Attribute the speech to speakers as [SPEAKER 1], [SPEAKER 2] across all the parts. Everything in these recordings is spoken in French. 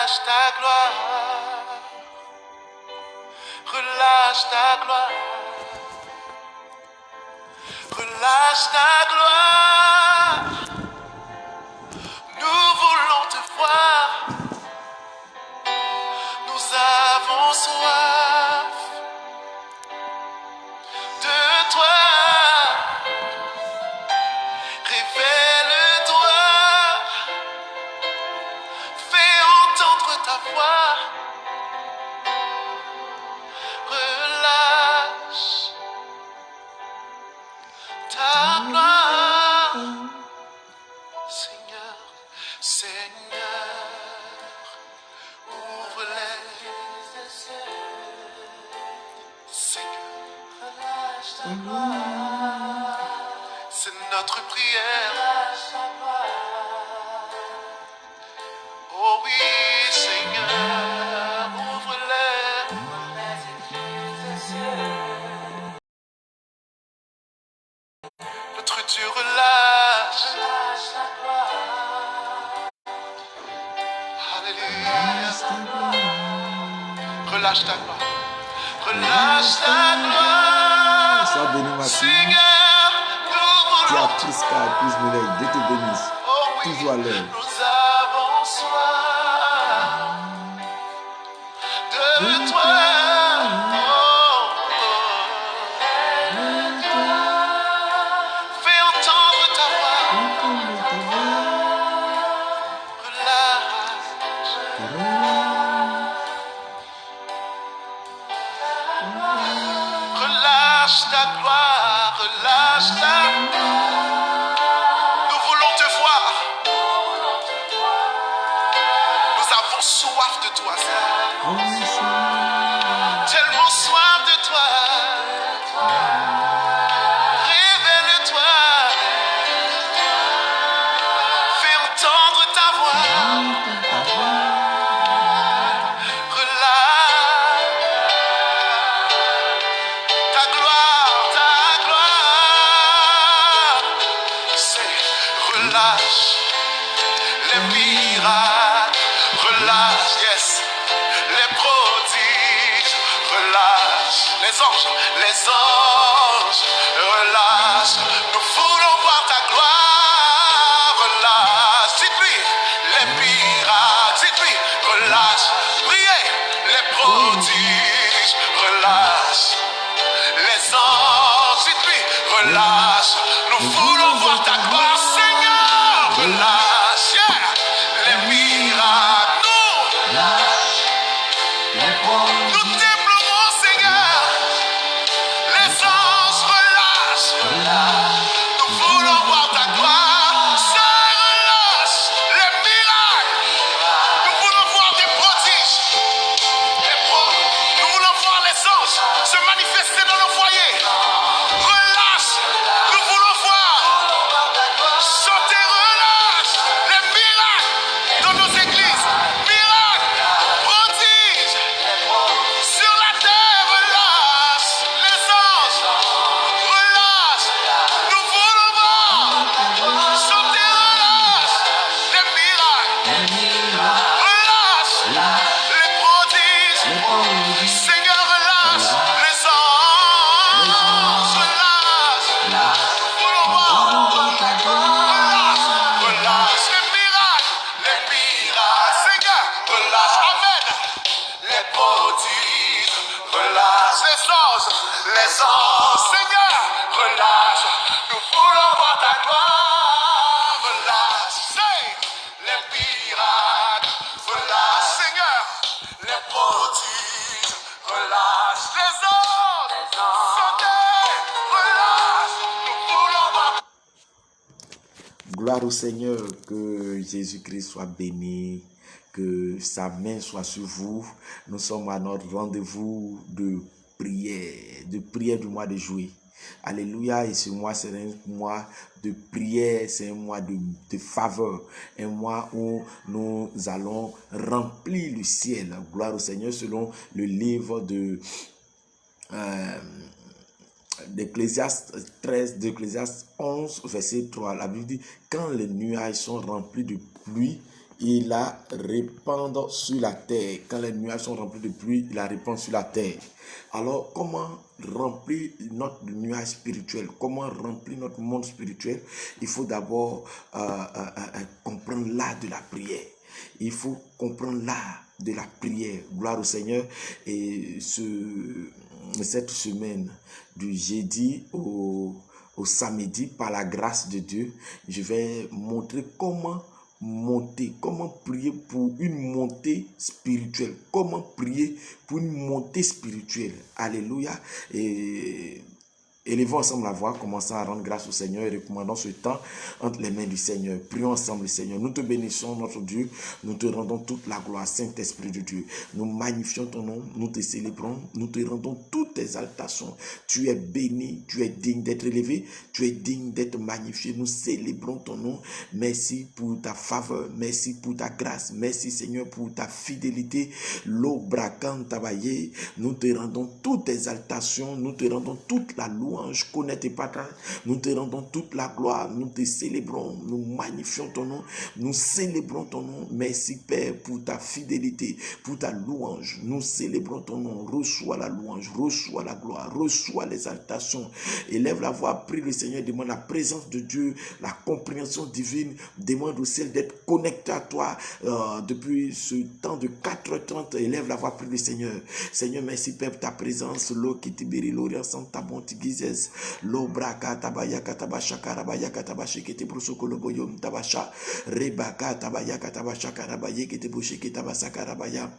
[SPEAKER 1] Relâche ta gloire. Relâche ta gloire. Relâche ta gloire. Nous voulons te voir. Nous avons soif de toi. Révèle-toi. Fais entendre ta voix. Relâche ta gloire. Seigneur, Seigneur, ouvre les yeux. Seigneur, relâche ta gloire. C'est notre prière. Oh oui, Seigneur, ouvre-les. Notre Dieu, relâche. Alléluia. Relâche ta gloire. Relâche ta gloire.
[SPEAKER 2] Sois béni, ma fille.
[SPEAKER 1] Seigneur, nous
[SPEAKER 2] Qui a
[SPEAKER 1] voulons.
[SPEAKER 2] plus qu'à plus mêler. Dieu te bénisse.
[SPEAKER 1] Oh oui,
[SPEAKER 2] Toujours à l'heure.
[SPEAKER 1] nous avons soif de toi. Fais entendre ta voix. Relâche ta gloire. Relâche ta. Nous voulons te voir. Nous avons soif de toi, Seigneur. Tellement soif de toi. Révèle-toi. Fais entendre ta voix. Relâche ta gloire, ta gloire. C'est relâche les miracles. Relâche, yes, les prodiges. Relâche les anges, relâche. Nous voulons voir ta gloire. Relâche, dites-lui les miracles, dites-lui relâche. Priez les prodiges. Relâche les anges, dites-lui relâche. Nous voulons voir ta gloire, Seigneur. Relâche, yeah. Les miracles. Nous t'implorons, Seigneur. Les anges relâchent. Nous voulons voir ta gloire. Ça relâche les miracles. Nous voulons voir des prodiges. Nous voulons voir les anges se manifester dans nos foyers. Relâche. Nous voulons voir. Chanter, relâche les miracles dans nos églises. Miracles, prodiges. Sur la terre, relâche les anges. Relâche. Nous voulons voir. Chanter, relâche les miracles. Relâche les prodiges. Seigneur, relâche les anges. Relâche. Nous voulons voir. Relâche les miracles. Les miracles. Seigneur, relâche. Amen. Les prodiges. Relâche les anges. Les anges. Seigneur, relâche. Nous voulons voir ta gloire. Relâche. C'est les miracles. Relâche, Seigneur. Les prodiges. Relâche les anges. Seigneur, relâche. Nous voulons voir.
[SPEAKER 2] Gloire au Seigneur, que Jésus-Christ soit béni, que sa main soit sur vous. Nous sommes à notre rendez-vous de prière du mois de juillet. Alléluia, et ce mois c'est un mois de prière, c'est un mois de faveur, un mois où nous allons remplir le ciel. Gloire au Seigneur, selon le livre de d'Ecclésiaste 13, d'Ecclésiaste 11, verset 3. La Bible dit, quand les nuages sont remplis de pluie il la répand sur la terre. Quand les nuages sont remplis de pluie, il la répand sur la terre. Alors, comment remplir notre nuage spirituel? Comment remplir notre monde spirituel? Il faut d'abord comprendre l'art de la prière. Il faut comprendre l'art de la prière. Gloire au Seigneur. Et cette semaine, du jeudi au samedi, par la grâce de Dieu, je vais montrer comment prier pour une montée spirituelle. Comment prier pour une montée spirituelle. Alléluia. Et élevons ensemble la voix, commençons à rendre grâce au Seigneur et recommandons ce temps entre les mains du Seigneur. Prions ensemble le Seigneur. Nous te bénissons, notre Dieu. Nous te rendons toute la gloire, Saint-Esprit de Dieu. Nous magnifions ton nom, nous te célébrons, nous te rendons toutes tes exaltations. Tu es béni, tu es digne d'être élevé, tu es digne d'être magnifié. Nous célébrons ton nom. Merci pour ta faveur, merci pour ta grâce, merci Seigneur pour ta fidélité. L'obrakan tabaye, nous te rendons toutes tes exaltations, nous te rendons toute la louange. Connais tes patrons, nous te rendons toute la gloire, nous te célébrons, nous magnifions ton nom, nous célébrons ton nom. Merci Père pour ta fidélité, pour ta louange. Nous célébrons ton nom. Reçois la louange, reçois la gloire, reçois l'exaltation. Élève la voix, prie le Seigneur, demande la présence de Dieu, la compréhension divine, demande au ciel d'être connecté à toi depuis ce temps de 4h30. Élève la voix, prie le Seigneur. Seigneur, merci Père pour ta présence. L'eau qui t'ibérit, l'orientation, ta bonté guise. Lo braka tabaya katabasha karabaya katabashe kete brusoko loboyom tabasha rebaka tabaya katabasha karabaye kete bouché ketabasa karabaya.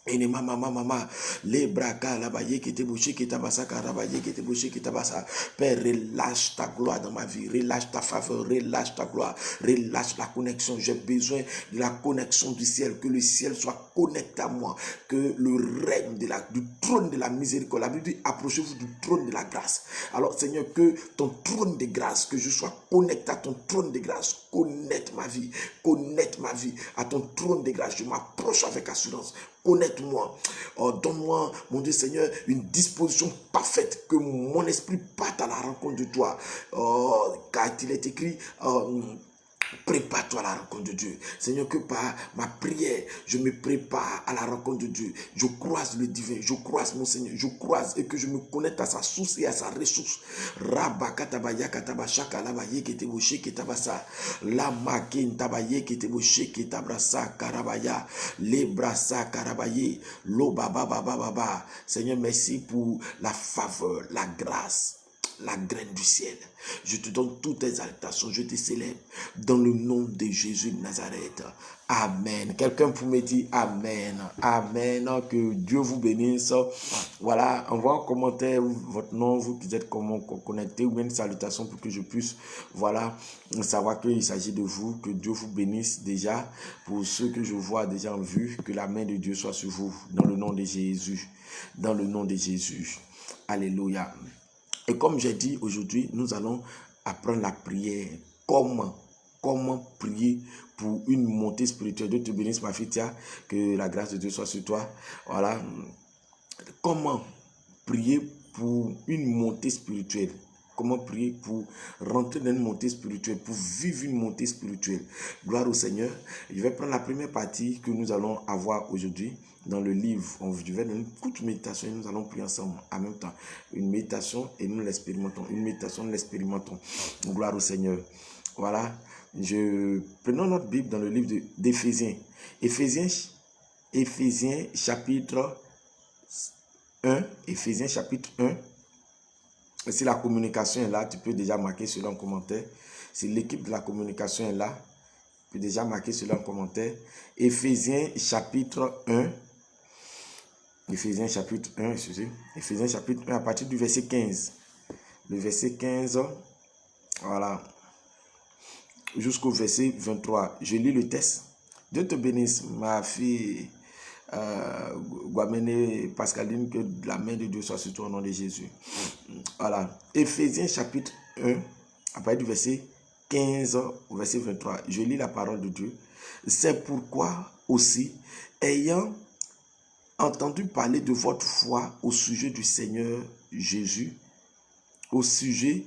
[SPEAKER 2] Et mama, les braka la baye qui te bouché qui tabasa karabaye qui te bouché qui tabasa. Père, relâche ta gloire dans ma vie, relâche ta faveur, relâche ta gloire, relâche la connexion. J'ai besoin de la connexion du ciel, que le ciel soit connecté à moi, que le règne du trône de la miséricorde. La Bible dit, approchez-vous du trône de la grâce. Alors Seigneur, que ton trône de grâce, que je sois connecté à ton trône de grâce, connecte ma vie à ton trône de grâce. Je m'approche avec assurance. Connecte-moi, donne-moi, mon Dieu Seigneur, une disposition parfaite, que mon esprit parte à la rencontre de toi. Car il est écrit, prépare-toi à la rencontre de Dieu. Seigneur, que par ma prière, je me prépare à la rencontre de Dieu. Je croise le divin, je croise mon Seigneur, je croise et que je me connecte à sa source et à sa ressource. Rabakatabaya katabasha kalabaye keteboshe ketabasa. Lamakin tabaye keteboshe ketabrasa karabaya. Lebrasa karabaye. Lo baba baba baba. Seigneur, merci pour la faveur, la grâce, la graine du ciel. Je te donne toutes tes exaltations, je te célèbre dans le nom de Jésus de Nazareth. Amen. Quelqu'un pour me dire Amen. Amen. Que Dieu vous bénisse. Voilà, envoie un commentaire, votre nom, vous qui êtes connectés, ou bien une salutation pour que je puisse, voilà, savoir qu'il s'agit de vous. Que Dieu vous bénisse déjà. Pour ceux que je vois déjà en vue, que la main de Dieu soit sur vous. Dans le nom de Jésus. Dans le nom de Jésus. Alléluia. Et comme j'ai dit aujourd'hui, nous allons apprendre la prière. Comment prier pour une montée spirituelle. Dieu te bénisse, ma fille, Tia, que la grâce de Dieu soit sur toi. Voilà. Comment prier pour une montée spirituelle. Comment prier pour rentrer dans une montée spirituelle, pour vivre une montée spirituelle. Gloire au Seigneur. Je vais prendre la première partie que nous allons avoir aujourd'hui dans le livre. Je vais donner une courte méditation et nous allons prier ensemble en même temps. Une méditation et nous l'expérimentons. Une méditation, nous l'expérimentons. Gloire au Seigneur. Voilà. Prenons notre Bible dans le livre d'Éphésiens. Éphésiens chapitre 1. Éphésiens chapitre 1. Si la communication est là, tu peux déjà marquer cela en commentaire. Si l'équipe de la communication est là, tu peux déjà marquer cela en commentaire. Éphésiens chapitre 1. Éphésiens chapitre 1, excusez. Éphésiens chapitre 1 à partir du verset 15. Le verset 15, voilà, jusqu'au verset 23. Je lis le texte. Dieu te bénisse, ma fille Guamene Pascaline, que la main de Dieu soit sur toi au nom de Jésus. Voilà. Éphésiens chapitre 1, à partir du verset 15 au verset 23. Je lis la parole de Dieu. C'est pourquoi aussi, ayant entendu parler de votre foi au sujet du Seigneur Jésus, au sujet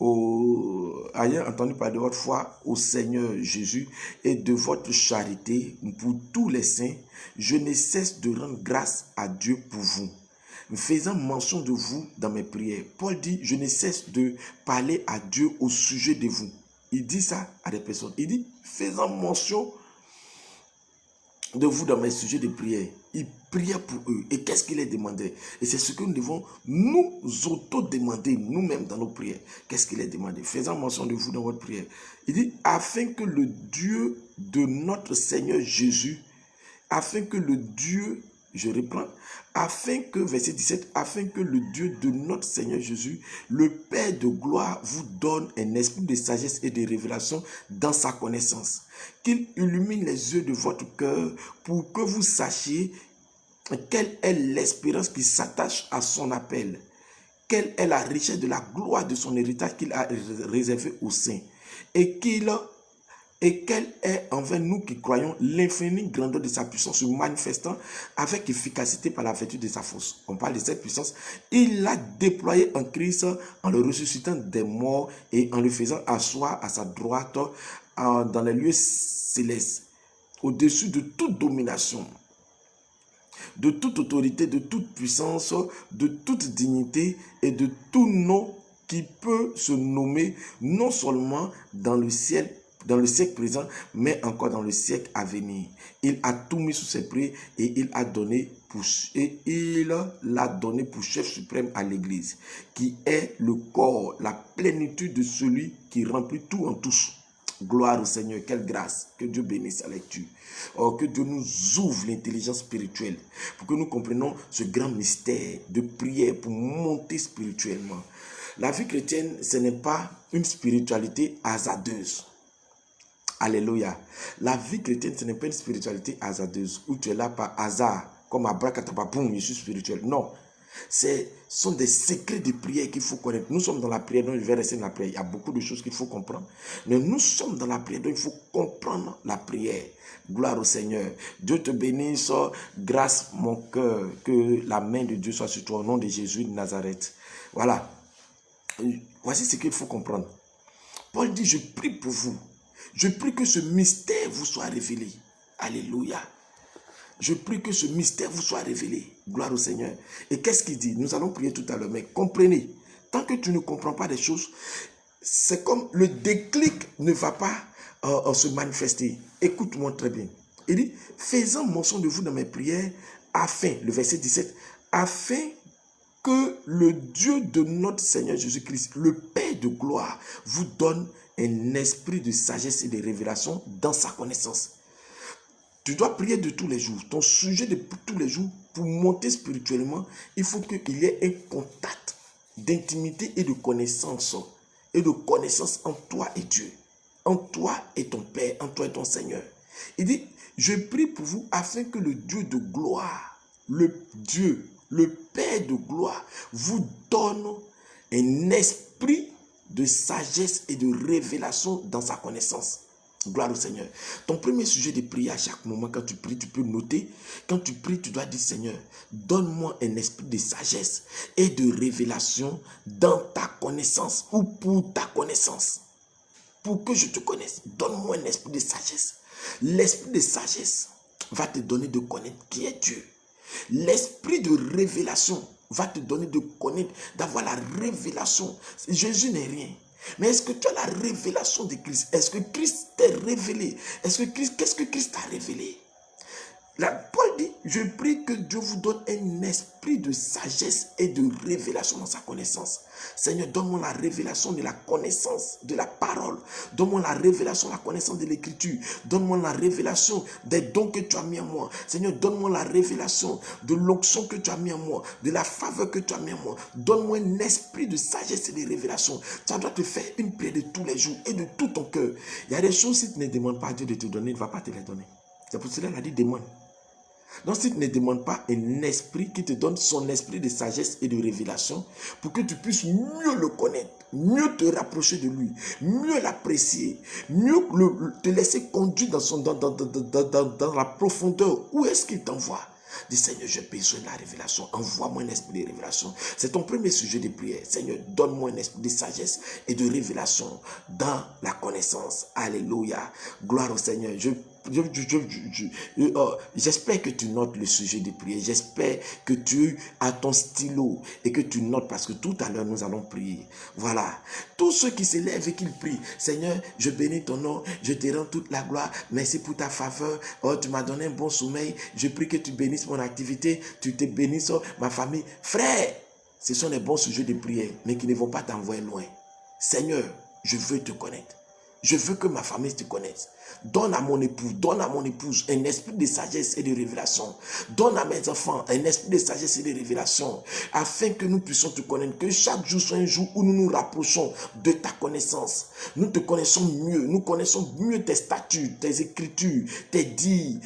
[SPEAKER 2] ayant entendu parler de votre foi au Seigneur Jésus et de votre charité pour tous les saints, je ne cesse de rendre grâce à Dieu pour vous, faisant mention de vous dans mes prières. Paul dit, je ne cesse de parler à Dieu au sujet de vous. Il dit ça à des personnes. Il dit, faisant mention de vous dans mes sujets de prière. Il priait pour eux. Et qu'est-ce qu'il les demandait? Et c'est ce que nous devons nous auto-demander nous-mêmes dans nos prières. Qu'est-ce qu'il les demandait? Faisant mention de vous dans votre prière. Il dit, afin que le Dieu de notre Seigneur Jésus, afin que le Dieu, je reprends, afin que, verset 17, afin que le Dieu de notre Seigneur Jésus, le Père de gloire, vous donne un esprit de sagesse et de révélation dans sa connaissance. Qu'il illumine les yeux de votre cœur pour que vous sachiez quelle est l'espérance qui s'attache à son appel, quelle est la richesse de la gloire de son héritage qu'il a réservé aux saints, et quelle est envers nous qui croyons l'infinie grandeur de sa puissance se manifestant avec efficacité par la vertu de sa force. On parle de cette puissance. Il l'a déployée en Christ en le ressuscitant des morts et en le faisant asseoir à sa droite dans les lieux célestes, au-dessus de toute domination, de toute autorité, de toute puissance, de toute dignité et de tout nom qui peut se nommer non seulement dans le ciel, dans le siècle présent, mais encore dans le siècle à venir. Il a tout mis sous ses pieds et il l'a donné pour chef suprême à l'Église, qui est le corps, la plénitude de celui qui remplit tout en tous. Gloire au Seigneur, quelle grâce, que Dieu bénisse la lecture. Oh, que Dieu nous ouvre l'intelligence spirituelle pour que nous comprenions ce grand mystère de prière pour monter spirituellement. La vie chrétienne, ce n'est pas une spiritualité hasardeuse. Alléluia. La vie chrétienne, ce n'est pas une spiritualité hasardeuse où tu es là par hasard, comme abracadabra, boum, je suis spirituel. Non. Ce sont des secrets de prière qu'il faut connaître. Nous sommes dans la prière, donc je vais rester dans la prière. Il y a beaucoup de choses qu'il faut comprendre. Mais nous sommes dans la prière, donc il faut comprendre la prière. Gloire au Seigneur. Dieu te bénisse. Grâce mon cœur. Que la main de Dieu soit sur toi au nom de Jésus de Nazareth. Voilà. Voici ce qu'il faut comprendre. Paul dit, je prie pour vous. Je prie que ce mystère vous soit révélé. Alléluia. Je prie que ce mystère vous soit révélé. Gloire au Seigneur. Et qu'est-ce qu'il dit? Nous allons prier tout à l'heure. Mais comprenez, tant que tu ne comprends pas des choses, c'est comme le déclic ne va pas se manifester. Écoute-moi très bien. Il dit, faisant mention de vous dans mes prières, afin, le verset 17, afin que le Dieu de notre Seigneur Jésus-Christ, le Père de gloire, vous donne un esprit de sagesse et de révélation dans sa connaissance. Tu dois prier de tous les jours. Ton sujet de tous les jours, pour monter spirituellement, il faut qu'il y ait un contact d'intimité et de connaissance. Et de connaissance en toi et Dieu. En toi et ton Père, en toi et ton Seigneur. Il dit, je prie pour vous afin que le Dieu de gloire, le Père de gloire, vous donne un esprit de sagesse et de révélation dans sa connaissance. Gloire au Seigneur. Ton premier sujet de prière à chaque moment, quand tu pries, tu peux noter. Quand tu pries, tu dois dire, Seigneur, donne-moi un esprit de sagesse et de révélation dans ta connaissance ou pour ta connaissance. Pour que je te connaisse, donne-moi un esprit de sagesse. L'esprit de sagesse va te donner de connaître qui est Dieu. L'esprit de révélation va te donner de connaître, d'avoir la révélation. Jésus n'est rien. Mais est-ce que tu as la révélation de Christ? Est-ce que Christ t'est révélé? Qu'est-ce que Christ t'a révélé? Paul dit, je prie que Dieu vous donne un esprit de sagesse et de révélation dans sa connaissance. Seigneur, donne-moi la révélation de la connaissance de la parole. Donne-moi la révélation, la connaissance de l'écriture. Donne-moi la révélation des dons que tu as mis en moi. Seigneur, donne-moi la révélation de l'onction que tu as mis en moi, de la faveur que tu as mis en moi. Donne-moi un esprit de sagesse et de révélation. Ça doit te faire une prière de tous les jours et de tout ton cœur. Il y a des choses, si tu ne demandes pas à Dieu de te donner, il ne va pas te les donner. C'est pour cela qu'il a dit demande. Donc si tu ne demandes pas un esprit qui te donne son esprit de sagesse et de révélation pour que tu puisses mieux le connaître, mieux te rapprocher de lui, mieux l'apprécier, mieux te laisser conduire dans la profondeur, où est-ce qu'il t'envoie? Dis Seigneur, j'ai besoin de la révélation. Envoie-moi un esprit de révélation. C'est ton premier sujet de prière. Seigneur, donne-moi un esprit de sagesse et de révélation dans la connaissance. Alléluia. Gloire au Seigneur. J'espère que tu notes le sujet de prière. J'espère que tu as ton stylo et que tu notes parce que tout à l'heure nous allons prier. Voilà. Tous ceux qui se lèvent et qui prient. Seigneur, je bénis ton nom. Je te rends toute la gloire. Merci pour ta faveur. Oh, tu m'as donné un bon sommeil. Je prie que tu bénisses mon activité. Tu te bénisses ma famille. Frère, ce sont les bons sujets de prière, mais qui ne vont pas t'envoyer loin. Seigneur, je veux te connaître. Je veux que ma famille te connaisse. Donne à mon époux, donne à mon épouse un esprit de sagesse et de révélation. Donne à mes enfants un esprit de sagesse et de révélation, afin que nous puissions te connaître, que chaque jour soit un jour où nous nous rapprochons de ta connaissance. Nous te connaissons mieux, nous connaissons mieux tes statuts, tes écritures, tes dits,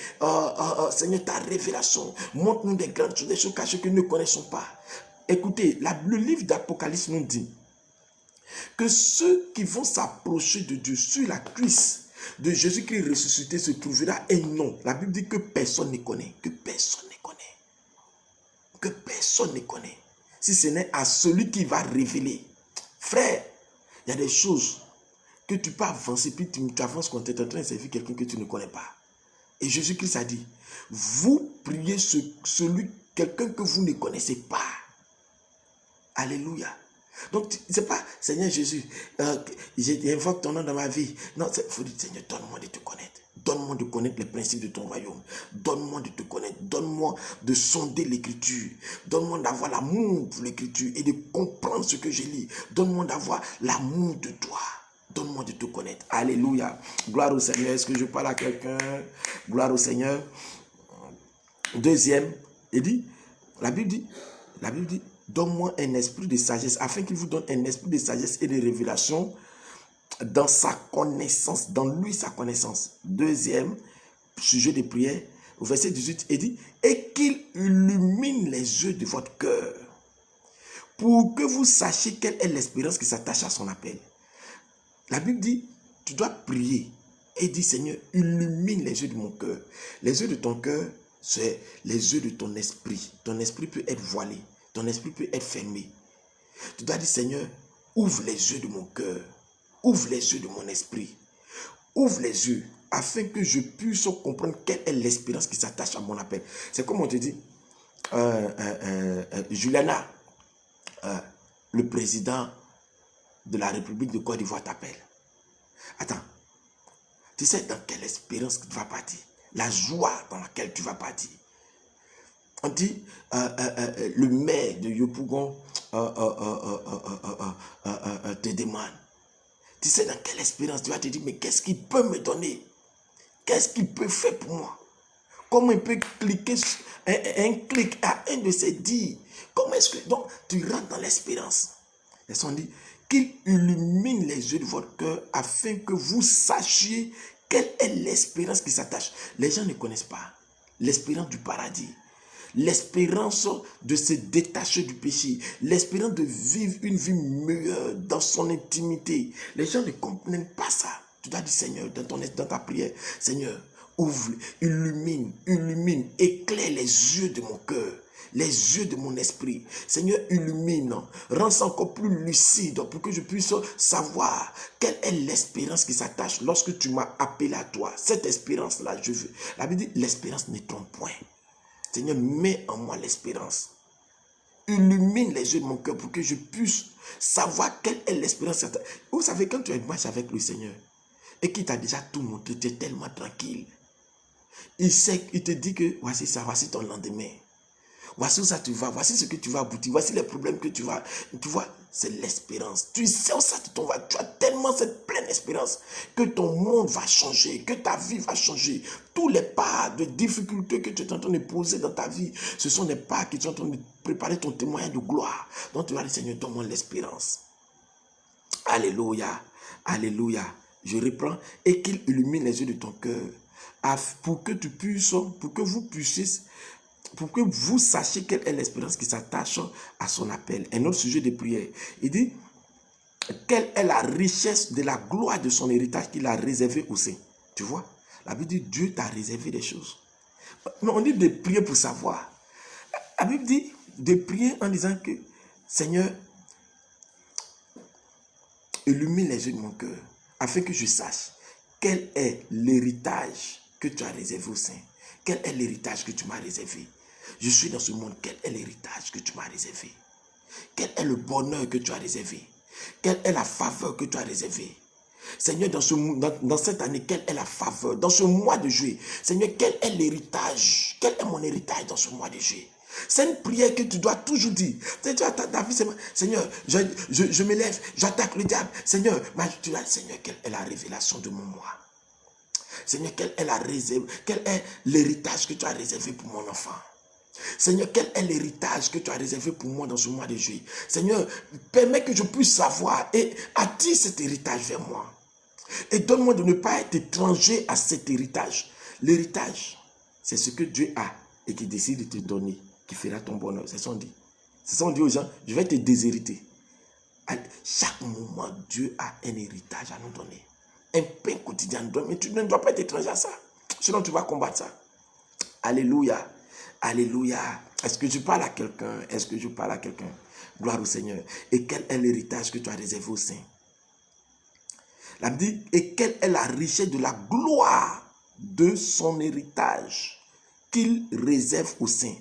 [SPEAKER 2] Seigneur, ta révélation. Montre-nous des grandes choses, des choses cachées que nous ne connaissons pas. Écoutez, le livre d'Apocalypse nous dit que ceux qui vont s'approcher de Dieu sur la cuisse de Jésus-Christ ressuscité se trouvera un nom. La Bible dit que personne ne connaît. Que personne ne connaît. Que personne ne connaît. Si ce n'est à celui qui va révéler. Frère, il y a des choses que tu peux avancer, puis tu avances quand tu es en train de servir quelqu'un que tu ne connais pas. Et Jésus-Christ a dit, vous priez quelqu'un que vous ne connaissez pas. Alléluia. Donc, c'est pas, Seigneur Jésus, j'invoque ton nom dans ma vie. Non, il faut dire, Seigneur, donne-moi de te connaître. Donne-moi de connaître les principes de ton royaume. Donne-moi de te connaître. Donne-moi de sonder l'écriture. Donne-moi d'avoir l'amour pour l'écriture et de comprendre ce que je lis. Donne-moi d'avoir l'amour de toi. Donne-moi de te connaître. Alléluia. Gloire au Seigneur. Est-ce que je parle à quelqu'un? Gloire au Seigneur. Deuxième, la Bible dit, donne-moi un esprit de sagesse, afin qu'il vous donne un esprit de sagesse et de révélation dans sa connaissance, dans lui sa connaissance. Deuxième sujet de prière, au verset 18, il dit, et qu'il illumine les yeux de votre cœur, pour que vous sachiez quelle est l'espérance qui s'attache à son appel. La Bible dit, tu dois prier et dire, Seigneur, illumine les yeux de mon cœur. Les yeux de ton cœur, c'est les yeux de ton esprit. Ton esprit peut être voilé. Ton esprit peut être fermé. Tu dois dire, Seigneur, ouvre les yeux de mon cœur. Ouvre les yeux de mon esprit. Ouvre les yeux afin que je puisse comprendre quelle est l'espérance qui s'attache à mon appel. C'est comme on te dit, Juliana, le président de la République de Côte d'Ivoire t'appelle. Attends, tu sais dans quelle espérance que tu vas partir? La joie dans laquelle tu vas partir. On dit, le maire de Yopougon te demande. Tu sais dans quelle espérance tu vas te dire, mais qu'est-ce qu'il peut me donner? Qu'est-ce qu'il peut faire pour moi? Comment il peut cliquer un clic à un de ses dits? Comment est-ce que... Donc, tu rentres dans l'espérance. Et on dit, qu'il illumine les yeux de votre cœur afin que vous sachiez quelle est l'espérance qui s'attache. Les gens ne connaissent pas l'espérance du paradis. L'espérance de se détacher du péché, l'espérance de vivre une vie meilleure dans son intimité. Les gens ne comprennent pas ça. Tu dois dire, Seigneur, dans ta prière, Seigneur, ouvre, illumine, éclaire les yeux de mon cœur, les yeux de mon esprit. Seigneur, illumine, rends ça encore plus lucide pour que je puisse savoir quelle est l'espérance qui s'attache lorsque tu m'as appelé à toi. Cette espérance-là, je veux. La Bible dit, l'espérance ne trompe point. Seigneur, mets en moi l'espérance. Illumine les yeux de mon cœur pour que je puisse savoir quelle est l'espérance. Vous savez, quand tu es en marche avec le Seigneur et qu'il t'a déjà tout montré, tu es tellement tranquille. Il te dit que voici ça, voici ton lendemain. Voici où ça tu vas, voici ce que tu vas aboutir, voici les problèmes que tu vas. Tu vois, c'est l'espérance. Tu sais où ça tu vas. Tu as tellement cette pleine espérance que ton monde va changer, que ta vie va changer. Tous les pas de difficultés que tu es en train de poser dans ta vie, ce sont des pas qui sont en train de préparer ton témoignage de gloire. Donc tu vas dire, Seigneur, donne-moi l'espérance. Alléluia, alléluia. Je reprends, et qu'il illumine les yeux de ton cœur, pour que vous sachiez quelle est l'espérance qui s'attache à son appel. Un autre sujet de prière. Il dit, quelle est la richesse de la gloire de son héritage qu'il a réservé aux saints. Tu vois, la Bible dit, Dieu t'a réservé des choses. Non, on dit de prier pour savoir. La Bible dit de prier en disant que, Seigneur, illumine les yeux de mon cœur, afin que je sache quel est l'héritage que tu as réservé aux saints. Quel est l'héritage que tu m'as réservé? Je suis dans ce monde, quel est l'héritage que tu m'as réservé? Quel est le bonheur que tu as réservé? Quelle est la faveur que tu as réservée? Seigneur, dans cette année, quelle est la faveur? Dans ce mois de juillet, Seigneur, quel est l'héritage? Quel est mon héritage dans ce mois de juillet? C'est une prière que tu dois toujours dire. Seigneur, je me lève, j'attaque le diable. Seigneur, Seigneur, quelle est la révélation de mon mois? Seigneur, quelle est la réserve? Quel est l'héritage que tu as réservé pour mon enfant? Seigneur, quel est l'héritage que tu as réservé pour moi dans ce mois de juillet? Seigneur, permets que je puisse savoir et attire cet héritage vers moi. Et donne-moi de ne pas être étranger à cet héritage. L'héritage, c'est ce que Dieu a et qui décide de te donner, qui fera ton bonheur. C'est ce qu'on dit. C'est ce qu'on dit aux gens, je vais te déshériter. À chaque moment, Dieu a un héritage à nous donner. Un pain quotidien. Mais tu ne dois pas être étranger à ça. Sinon, tu vas combattre ça. Alléluia. Alléluia. Est-ce que je parle à quelqu'un? Est-ce que je parle à quelqu'un? Gloire au Seigneur. Et quel est l'héritage que tu as réservé aux saints? La Bible dit, et quelle est la richesse de la gloire de son héritage qu'il réserve aux saints?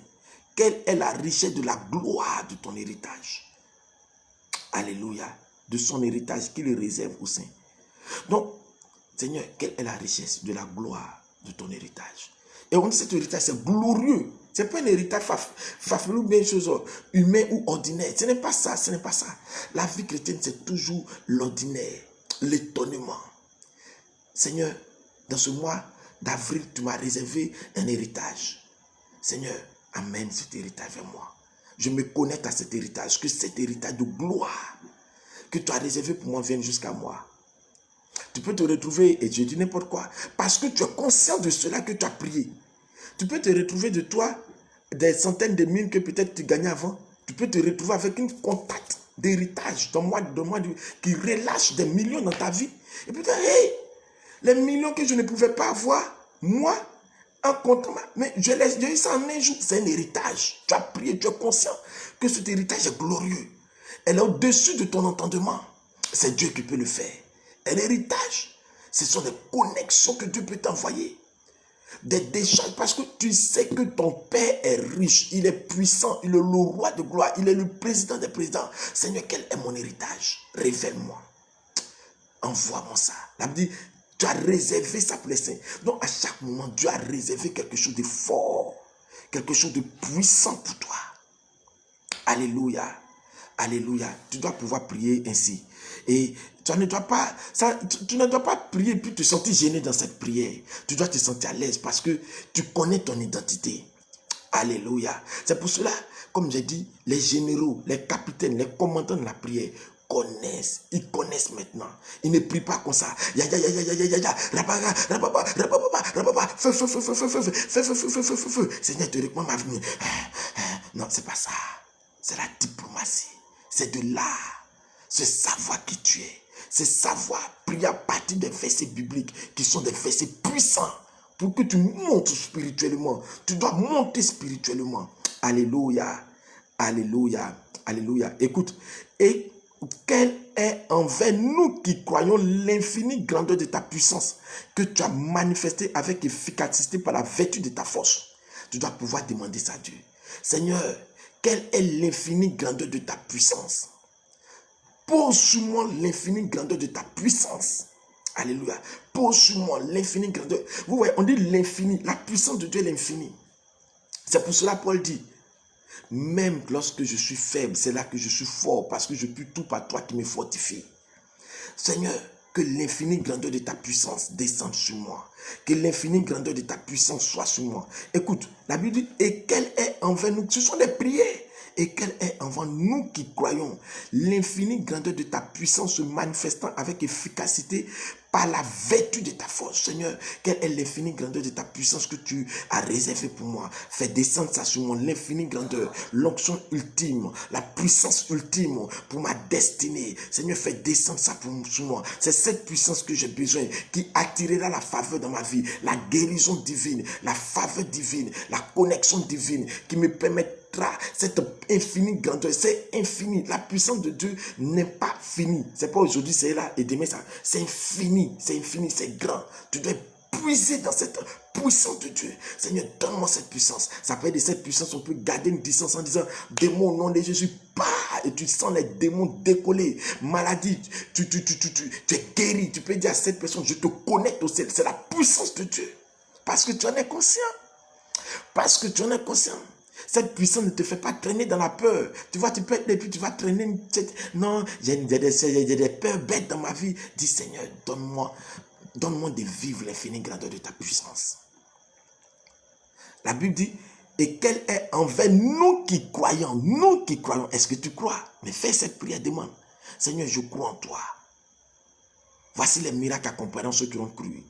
[SPEAKER 2] Quelle est la richesse de la gloire de ton héritage? Alléluia. De son héritage qu'il réserve aux saints. Donc, Seigneur, quelle est la richesse de la gloire de ton héritage? Et on dit cet héritage, c'est glorieux. Ce n'est pas un héritage farfelu, bien chose humain ou ordinaire. Ce n'est pas ça, ce n'est pas ça. La vie chrétienne, c'est toujours l'ordinaire, l'étonnement. Seigneur, dans ce mois d'avril, tu m'as réservé un héritage. Seigneur, amène cet héritage vers moi. Je me connecte à cet héritage, que cet héritage de gloire que tu as réservé pour moi vienne jusqu'à moi. Tu peux te retrouver, et je dis n'importe quoi, parce que tu es conscient de cela que tu as prié. Tu peux te retrouver de toi, des centaines de mille que peut-être tu gagnais avant. Tu peux te retrouver avec une contact d'héritage qui relâche des millions dans ta vie. Et puis, hey, les millions que je ne pouvais pas avoir, moi, en comptant, mais j'ai eu ça en un jour. C'est un héritage. Tu as prié, tu es conscient que cet héritage est glorieux. Elle est au-dessus de ton entendement. C'est Dieu qui peut le faire. Et l'héritage, ce sont des connexions que Dieu peut t'envoyer. Des décharges, parce que tu sais que ton Père est riche, il est puissant, il est le roi de gloire, il est le président des présidents. Seigneur, quel est mon héritage? Révèle-moi. Envoie-moi ça. La Bible dit, tu as réservé ça pour les saints. Donc à chaque moment, Dieu a réservé quelque chose de fort, quelque chose de puissant pour toi. Alléluia. Alléluia. Tu dois pouvoir prier ainsi. Et tu ne dois pas prier puis te sentir gêné dans cette prière. Tu dois te sentir à l'aise parce que tu connais ton identité. Alléluia. C'est pour cela, comme j'ai dit, les généraux, les capitaines, les commandants de la prière connaissent. Ils connaissent maintenant. Ils ne prient pas comme ça. Feu, Seigneur, te réponds ma vie. Non, c'est pas ça. C'est la diplomatie. C'est de l'art. C'est savoir qui tu es. C'est savoir prier à partir des versets bibliques qui sont des versets puissants pour que tu montes spirituellement. Tu dois monter spirituellement. Alléluia. Alléluia. Alléluia. Écoute. Et quelle est envers nous qui croyons l'infinie grandeur de ta puissance que tu as manifestée avec efficacité par la vertu de ta force. Tu dois pouvoir demander ça à Dieu. Seigneur, quelle est l'infinie grandeur de ta puissance? Pose sur moi l'infinie grandeur de ta puissance. Alléluia. Pose sur moi l'infinie grandeur. Vous voyez, on dit l'infini. La puissance de Dieu est l'infini. C'est pour cela Paul dit, même lorsque je suis faible, c'est là que je suis fort, parce que je puis tout par toi qui me fortifie. Seigneur, que l'infinie grandeur de ta puissance descende sur moi. Que l'infinie grandeur de ta puissance soit sur moi. Écoute, la Bible dit, et quelle est envers nous? Ce sont des prières. Et quelle est envers nous qui croyons l'infinie grandeur de ta puissance se manifestant avec efficacité par la vertu de ta force. Seigneur, quelle est l'infinie grandeur de ta puissance que tu as réservée pour moi. Fais descendre ça sur moi, l'infinie grandeur, l'onction ultime, la puissance ultime pour ma destinée. Seigneur, fais descendre ça sur moi. C'est cette puissance que j'ai besoin qui attirera la faveur dans ma vie, la guérison divine, la faveur divine, la connexion divine qui me permettra cette infinie grandeur. C'est infini. La puissance de Dieu n'est pas finie. C'est pas aujourd'hui c'est là et demain ça. C'est infini, c'est grand. Tu dois puiser dans cette puissance de Dieu. Seigneur, donne-moi cette puissance. Ça peut être de cette puissance, on peut garder une distance en disant, démon au nom de Jésus, pars, et tu sens les démons décoller. Maladie, tu es guéri. Tu peux dire à cette personne, je te connecte au ciel. C'est la puissance de Dieu. Parce que tu en es conscient. Parce que tu en es conscient. Cette puissance ne te fait pas traîner dans la peur. Tu vois, tu peux être et puis tu vas traîner. Non, j'ai des peurs bêtes dans ma vie. Dis Seigneur, donne-moi de vivre l'infinie grandeur de ta puissance. La Bible dit, et quelle est envers nous qui croyons. Est-ce que tu crois? Mais fais cette prière, demande. Seigneur, je crois en toi. Voici les miracles accompagnant ceux qui ont cru.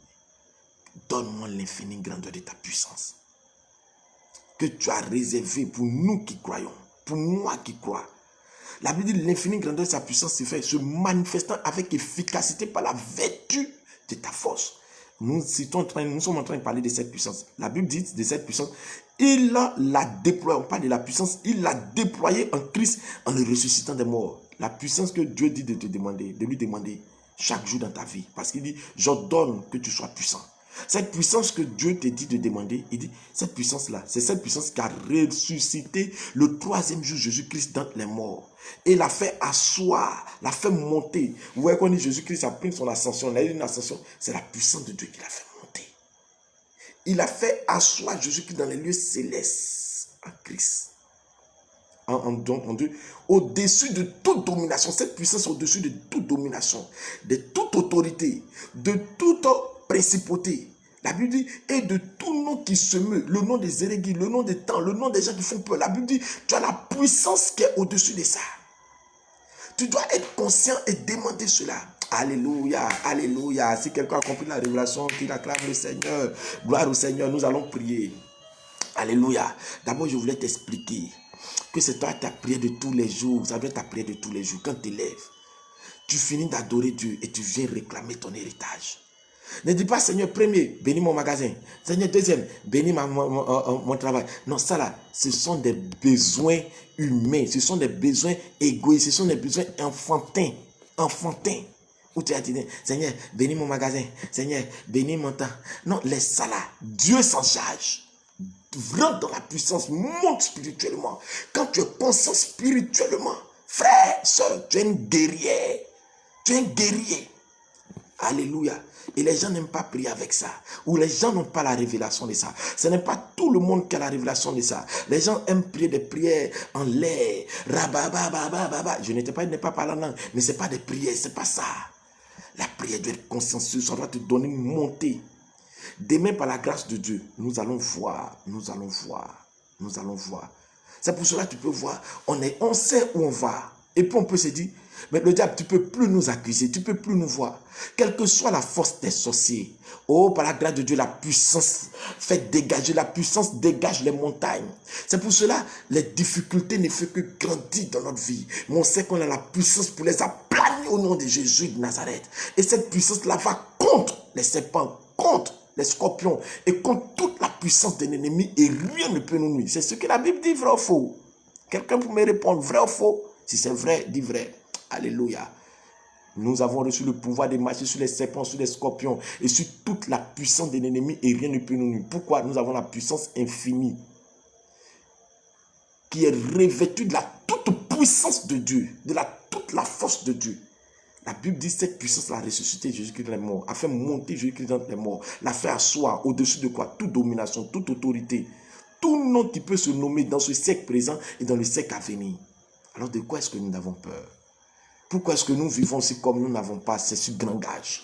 [SPEAKER 2] Donne-moi l'infinie grandeur de ta puissance que tu as réservé pour nous qui croyons, pour moi qui crois. La Bible dit l'infinie grandeur de sa puissance se manifestant avec efficacité par la vertu de ta force. Nous sommes en train de parler de cette puissance. La Bible dit de cette puissance, il l'a déployée. On parle de la puissance, il l'a déployée en Christ en le ressuscitant des morts. La puissance que Dieu dit de lui demander chaque jour dans ta vie. Parce qu'il dit, j'ordonne que tu sois puissant. Cette puissance que Dieu te dit de demander, il dit, cette puissance-là, c'est cette puissance qui a ressuscité le 3e jour Jésus-Christ dans les morts. Et l'a fait asseoir, l'a fait monter. Vous voyez qu'on dit Jésus-Christ a pris son ascension, il a eu une ascension, c'est la puissance de Dieu qui l'a fait monter. Il a fait asseoir Jésus-Christ dans les lieux célestes en Christ. En Dieu, au-dessus de toute domination, cette puissance au-dessus de toute domination, de toute autorité, de toute principauté. La Bible dit, et de tout nom qui se meut, le nom des hérégies, le nom des temps, le nom des gens qui font peur. La Bible dit, tu as la puissance qui est au-dessus de ça. Tu dois être conscient et demander cela. Alléluia, alléluia. Si quelqu'un a compris la révélation, qu'il acclame le Seigneur. Gloire au Seigneur, nous allons prier. Alléluia. D'abord, je voulais t'expliquer que c'est toi ta prière de tous les jours. Ça doit être ta prière de tous les jours. Quand tu t'élèves, tu finis d'adorer Dieu et tu viens réclamer ton héritage. Ne dis pas, Seigneur, premier, bénis mon magasin. Seigneur, deuxième, bénis mon travail. Non, ça là, ce sont des besoins humains. Ce sont des besoins égoïstes. Ce sont des besoins enfantins. Où tu as dit, Seigneur, bénis mon magasin. Seigneur, bénis mon temps. Non, laisse ça là. Dieu s'en charge. Rentre dans la puissance, monte spirituellement. Quand tu es conscient spirituellement, frère, soeur, tu es une guerrière. Tu es un guerrier. Alléluia. Et les gens n'aiment pas prier avec ça. Ou les gens n'ont pas la révélation de ça. Ce n'est pas tout le monde qui a la révélation de ça. Les gens aiment prier des prières en l'air. Rabababababa. Je n'ai pas parlé en langue. Mais ce n'est pas des prières. Ce n'est pas ça. La prière doit être consciencieuse. Ça doit te donner une montée. Demain, par la grâce de Dieu, nous allons voir. C'est pour cela que tu peux voir. On sait où on va. Et puis on peut se dire, mais le diable, tu ne peux plus nous accuser, tu ne peux plus nous voir. Quelle que soit la force des sorciers, oh, par la grâce de Dieu, la puissance fait dégager, la puissance dégage les montagnes. C'est pour cela, les difficultés ne font que grandir dans notre vie. Mais on sait qu'on a la puissance pour les aplanir au nom de Jésus de Nazareth. Et cette puissance-là va contre les serpents, contre les scorpions et contre toute la puissance de l'ennemi et rien ne peut nous nuire. C'est ce que la Bible dit, vrai ou faux? Quelqu'un peut me répondre, vrai ou faux? Si c'est vrai, dis vrai. Alléluia. Nous avons reçu le pouvoir de marcher sur les serpents, sur les scorpions et sur toute la puissance de l'ennemi et rien ne peut nous nuire. Pourquoi? Nous avons la puissance infinie qui est revêtue de la toute puissance de Dieu, de toute la force de Dieu. La Bible dit cette puissance l'a ressuscité Jésus-Christ dans les morts, a fait monter Jésus-Christ dans les morts, l'a fait asseoir au-dessus de quoi? Toute domination, toute autorité, tout nom qui peut se nommer dans ce siècle présent et dans le siècle à venir. Alors de quoi est-ce que nous avons peur? Pourquoi est-ce que nous vivons aussi comme nous n'avons pas ce grand gage?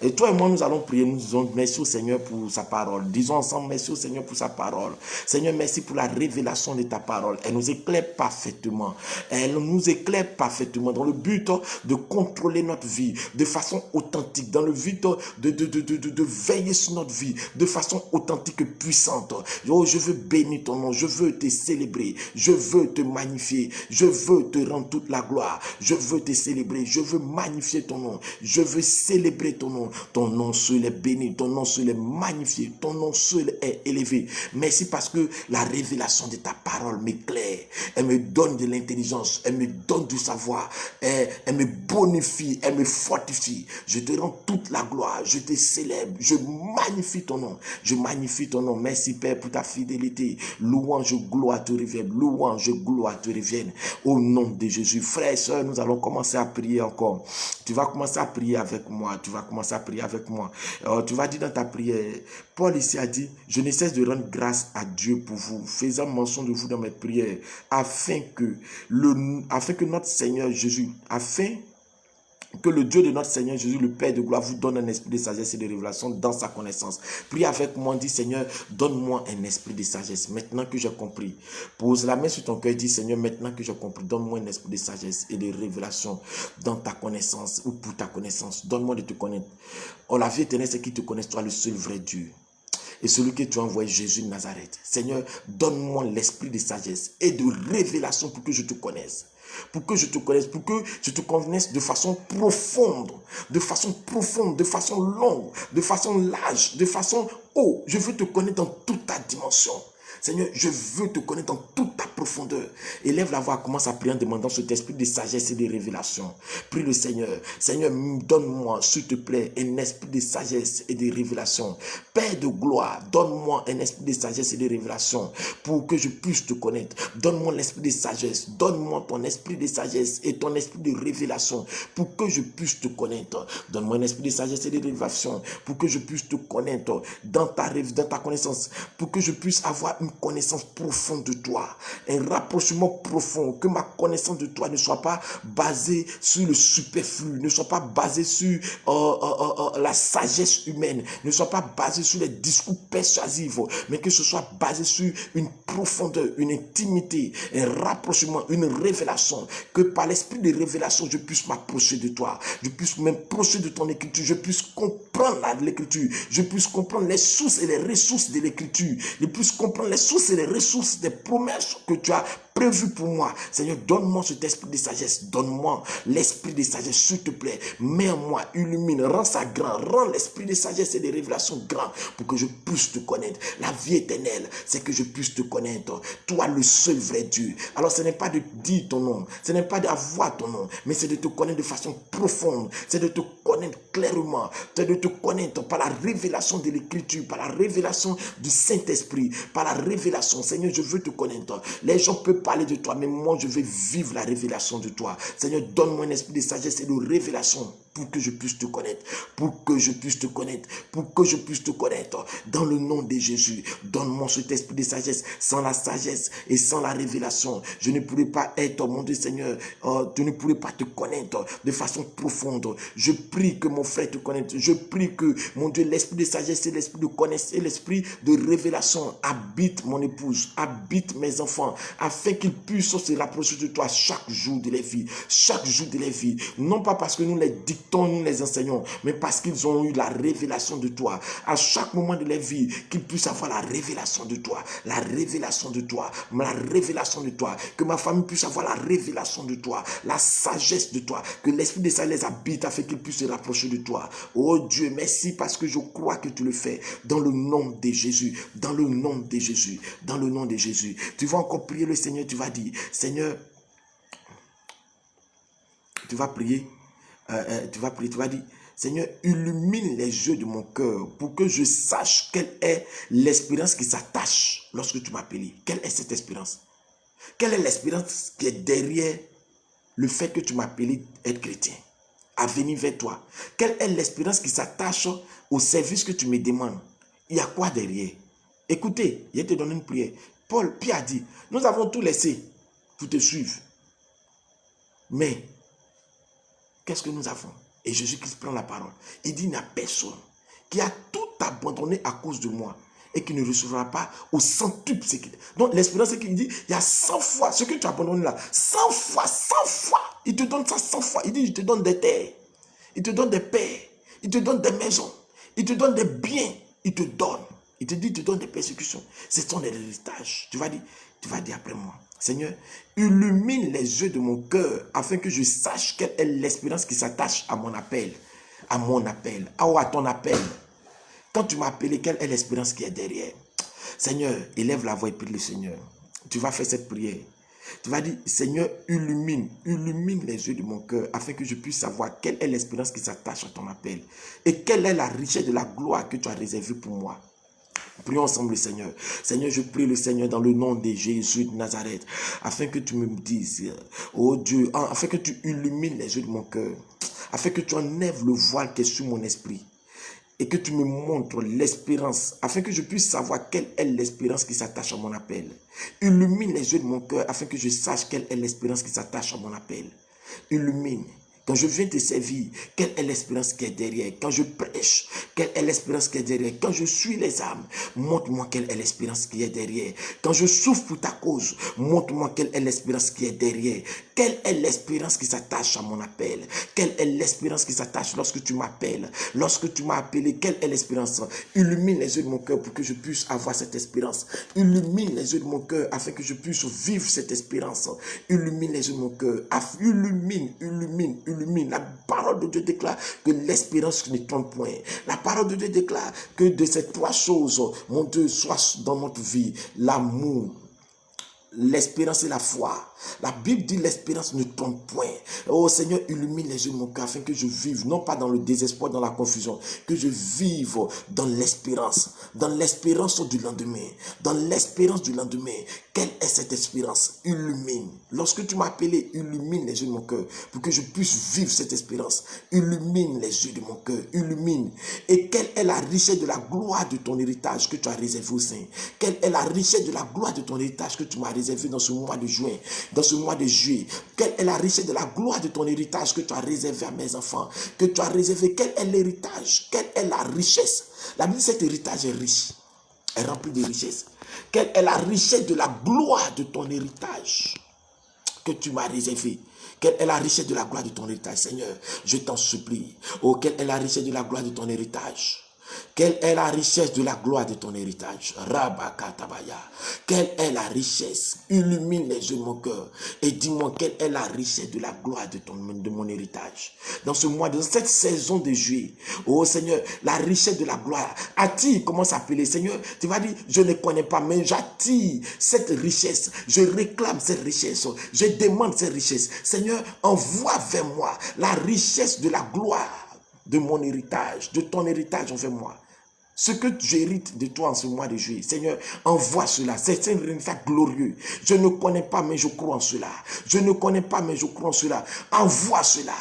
[SPEAKER 2] Et toi et moi, nous allons prier, nous disons merci au Seigneur pour sa parole. Disons ensemble merci au Seigneur pour sa parole. Seigneur, merci pour la révélation de ta parole. Elle nous éclaire parfaitement. Elle nous éclaire parfaitement dans le but de contrôler notre vie de façon authentique, dans le but de veiller sur notre vie de façon authentique et puissante. Oh, je veux bénir ton nom, je veux te célébrer, je veux te magnifier, je veux te rendre toute la gloire, je veux te célébrer, je veux magnifier ton nom, je veux célébrer ton nom. Ton nom seul est béni, ton nom seul est magnifié, ton nom seul est élevé. Merci parce que la révélation de ta parole m'éclaire, elle me donne de l'intelligence, elle me donne du savoir, elle me bonifie, elle me fortifie. Je te rends toute la gloire, je te célèbre, je magnifie ton nom, je magnifie ton nom. Merci Père pour ta fidélité. Louange, gloire te revienne, louange, gloire te revienne. Au nom de Jésus, frères et sœurs, nous allons commencer à prier encore. Tu vas commencer à prier avec moi, tu vas commencer à prier avec moi. Tu vas dire dans ta prière, Paul ici a dit, je ne cesse de rendre grâce à Dieu pour vous, faisant mention de vous dans mes prières, afin que notre Seigneur Jésus, afin que le Dieu de notre Seigneur Jésus, le Père de gloire, vous donne un esprit de sagesse et de révélation dans sa connaissance. Prie avec moi, dis Seigneur, donne-moi un esprit de sagesse. Maintenant que j'ai compris, pose la main sur ton cœur, dis Seigneur, maintenant que j'ai compris, donne-moi un esprit de sagesse et de révélation dans ta connaissance ou pour ta connaissance. Donne-moi de te connaître. Oh, la vie éternelle, c'est qui te connaisse, toi, le seul vrai Dieu. Et celui que tu as envoyé, Jésus de Nazareth. Seigneur, donne-moi l'esprit de sagesse et de révélation pour que je te connaisse. Pour que je te connaisse, pour que je te connaisse de façon profonde, de façon longue, de façon large, de façon haute. Je veux te connaître dans toute ta dimension. Seigneur, je veux te connaître dans toute ta profondeur. Élève la voix, commence à prier en demandant cet esprit de sagesse et de révélation. Prie le Seigneur. Seigneur, donne-moi, s'il te plaît, un esprit de sagesse et de révélation. Père de gloire, donne-moi un esprit de sagesse et de révélation pour que je puisse te connaître. Donne-moi l'esprit de sagesse. Donne-moi ton esprit de sagesse et ton esprit de révélation pour que je puisse te connaître. Donne-moi un esprit de sagesse et de révélation pour que je puisse te connaître dans ta connaissance, pour que je puisse avoir une connaissance profonde de toi, un rapprochement profond, que ma connaissance de toi ne soit pas basée sur le superflu, ne soit pas basée sur la sagesse humaine, ne soit pas basée sur les discours persuasifs, mais que ce soit basé sur une profondeur, une intimité, un rapprochement, une révélation, que par l'esprit de révélation, je puisse m'approcher de toi, je puisse m'approcher de ton écriture, je puisse comprendre l'écriture, je puisse comprendre les sources et les ressources de l'écriture, je puisse comprendre les sources et les ressources des promesses que tu as prévues pour moi. Seigneur, donne-moi cet esprit de sagesse, donne-moi l'esprit de sagesse, s'il te plaît. Mets en moi, illumine, rends ça grand, rends l'esprit de sagesse et de révélation grand pour que je puisse te connaître. La vie éternelle, c'est que je puisse te connaître. Toi, le seul vrai Dieu. Alors, ce n'est pas de dire ton nom, ce n'est pas d'avoir ton nom, mais c'est de te connaître de façon profonde, c'est de te connaître clairement, c'est de te connaître par la révélation de l'écriture, par la révélation du Saint-Esprit, par la révélation. Seigneur, je veux te connaître. Les gens peuvent parler de toi, mais moi, je veux vivre la révélation de toi. Seigneur, donne-moi un esprit de sagesse et de révélation pour que je puisse te connaître, pour que je puisse te connaître, pour que je puisse te connaître. Dans le nom de Jésus, donne-moi cet esprit de sagesse. Sans la sagesse et sans la révélation, je ne pourrais pas être, mon Dieu Seigneur, je ne pourrais pas te connaître de façon profonde. Je prie que mon frère te connaisse. Je prie que, mon Dieu, l'esprit de sagesse et l'esprit de connaissance et l'esprit de révélation habite mon épouse, habite mes enfants, afin qu'ils puissent se rapprocher de toi chaque jour de leur vie, chaque jour de leur vie. Non pas parce que nous les dictons, nous les enseignons, mais parce qu'ils ont eu la révélation de toi. À chaque moment de leur vie, qu'ils puissent avoir la révélation de toi, la révélation de toi, la révélation de toi. Que ma famille puisse avoir la révélation de toi, la sagesse de toi. Que l'esprit de sagesse les habite afin qu'ils puissent se rapprocher de toi. Oh Dieu, merci parce que je crois que tu le fais. Dans le nom de Jésus, dans le nom de Jésus, dans le nom de Jésus. Tu vas encore prier le Seigneur, tu vas dire, Seigneur, tu vas prier, tu vas dire, Seigneur, illumine les yeux de mon cœur pour que je sache quelle est l'espérance qui s'attache lorsque tu m'as appelé. Quelle est cette espérance? Quelle est l'espérance qui est derrière le fait que tu m'as appelé être chrétien, à venir vers toi? Quelle est l'espérance qui s'attache au service que tu me demandes? Il y a quoi derrière? Écoutez, je vais te donner une prière. Pierre a dit, nous avons tout laissé pour te suivre. Mais, qu'est-ce que nous avons? Et Jésus-Christ prend la parole. Il dit, il n'y a personne qui a tout abandonné à cause de moi et qui ne recevra pas au centuple. Donc l'espérance, c'est qu'il dit, il y a 100 fois ce que tu as abandonné là. 100 fois, 100 fois. Il te donne ça 100 fois. Il dit, je te donne des terres. Il te donne des pères. Il te donne des maisons. Il te donne des biens. Il te donne. Il te dit, il te donne des persécutions. Ce sont des héritages. Tu vas dire après moi, Seigneur, illumine les yeux de mon cœur afin que je sache quelle est l'espérance qui s'attache à mon appel. À mon appel. À ton appel. Quand tu m'as appelé, quelle est l'espérance qui est derrière? Seigneur, élève la voix et prie le Seigneur. Tu vas faire cette prière. Tu vas dire, Seigneur, illumine les yeux de mon cœur afin que je puisse savoir quelle est l'espérance qui s'attache à ton appel et quelle est la richesse de la gloire que tu as réservée pour moi. Prions ensemble le Seigneur. Seigneur, je prie le Seigneur dans le nom de Jésus de Nazareth afin que tu me dises, oh Dieu, afin que tu illumines les yeux de mon cœur, afin que tu enlèves le voile qui est sur mon esprit et que tu me montres l'espérance, afin que je puisse savoir quelle est l'espérance qui s'attache à mon appel. Illumine les yeux de mon cœur, afin que je sache quelle est l'espérance qui s'attache à mon appel. Illumine. Quand je viens te servir, quelle est l'espérance qui est derrière? Quand je prêche, quelle est l'espérance qui est derrière? Quand je suis les âmes, montre-moi quelle est l'espérance qui est derrière. Quand je souffre pour ta cause, montre-moi quelle est l'espérance qui est derrière. Quelle est l'espérance qui s'attache à mon appel? Quelle est l'espérance qui s'attache lorsque tu m'appelles? Lorsque tu m'as appelé, quelle est l'espérance? Illumine les yeux de mon cœur pour que je puisse avoir cette espérance. Illumine les yeux de mon cœur afin que je puisse vivre cette espérance. Illumine les yeux de mon cœur. Illumine. La parole de Dieu déclare que l'espérance ne trompe point. La parole de Dieu déclare que de ces trois choses, mon Dieu, soit dans notre vie l'amour, l'espérance et la foi. La Bible dit l'espérance ne trompe point. Oh Seigneur, illumine les yeux de mon cœur afin que je vive, non pas dans le désespoir, dans la confusion, que je vive dans l'espérance du lendemain. Dans l'espérance du lendemain. Quelle est cette espérance? Illumine. Lorsque tu m'as appelé, illumine les yeux de mon cœur pour que je puisse vivre cette espérance. Illumine les yeux de mon cœur. Illumine. Et quelle est la richesse de la gloire de ton héritage que tu as réservé au Saint? Quelle est la richesse de la gloire de ton héritage que tu m'as réservé dans ce mois de juin? Dans ce mois de juillet, quelle est la richesse de la gloire de ton héritage que tu as réservé à mes enfants, que tu as réservé? Quel est l'héritage? Quelle est la richesse? La Bible dit que cet héritage est riche, est rempli de richesses. Quelle est la richesse de la gloire de ton héritage que tu m'as réservé? Quelle est la richesse de la gloire de ton héritage, Seigneur? Je t'en supplie. Oh, quelle est la richesse de la gloire de ton héritage? Quelle est la richesse de la gloire de ton héritage? Rabakatabaya. Quelle est la richesse? Illumine les yeux de mon cœur et dis-moi quelle est la richesse de la gloire de mon héritage. Dans ce mois, dans cette saison de juillet, oh Seigneur, la richesse de la gloire. Attire, comment s'appeler? Seigneur, tu vas dire, je ne connais pas, mais j'attire cette richesse. Je réclame cette richesse. Je demande cette richesse. Seigneur, envoie vers moi la richesse de la gloire de mon héritage, de ton héritage envers moi. Ce que j'hérite de toi en ce mois de juillet, Seigneur, envoie cela. C'est un héritage glorieux. Je ne connais pas, mais je crois en cela. Je ne connais pas, mais je crois en cela. Envoie cela.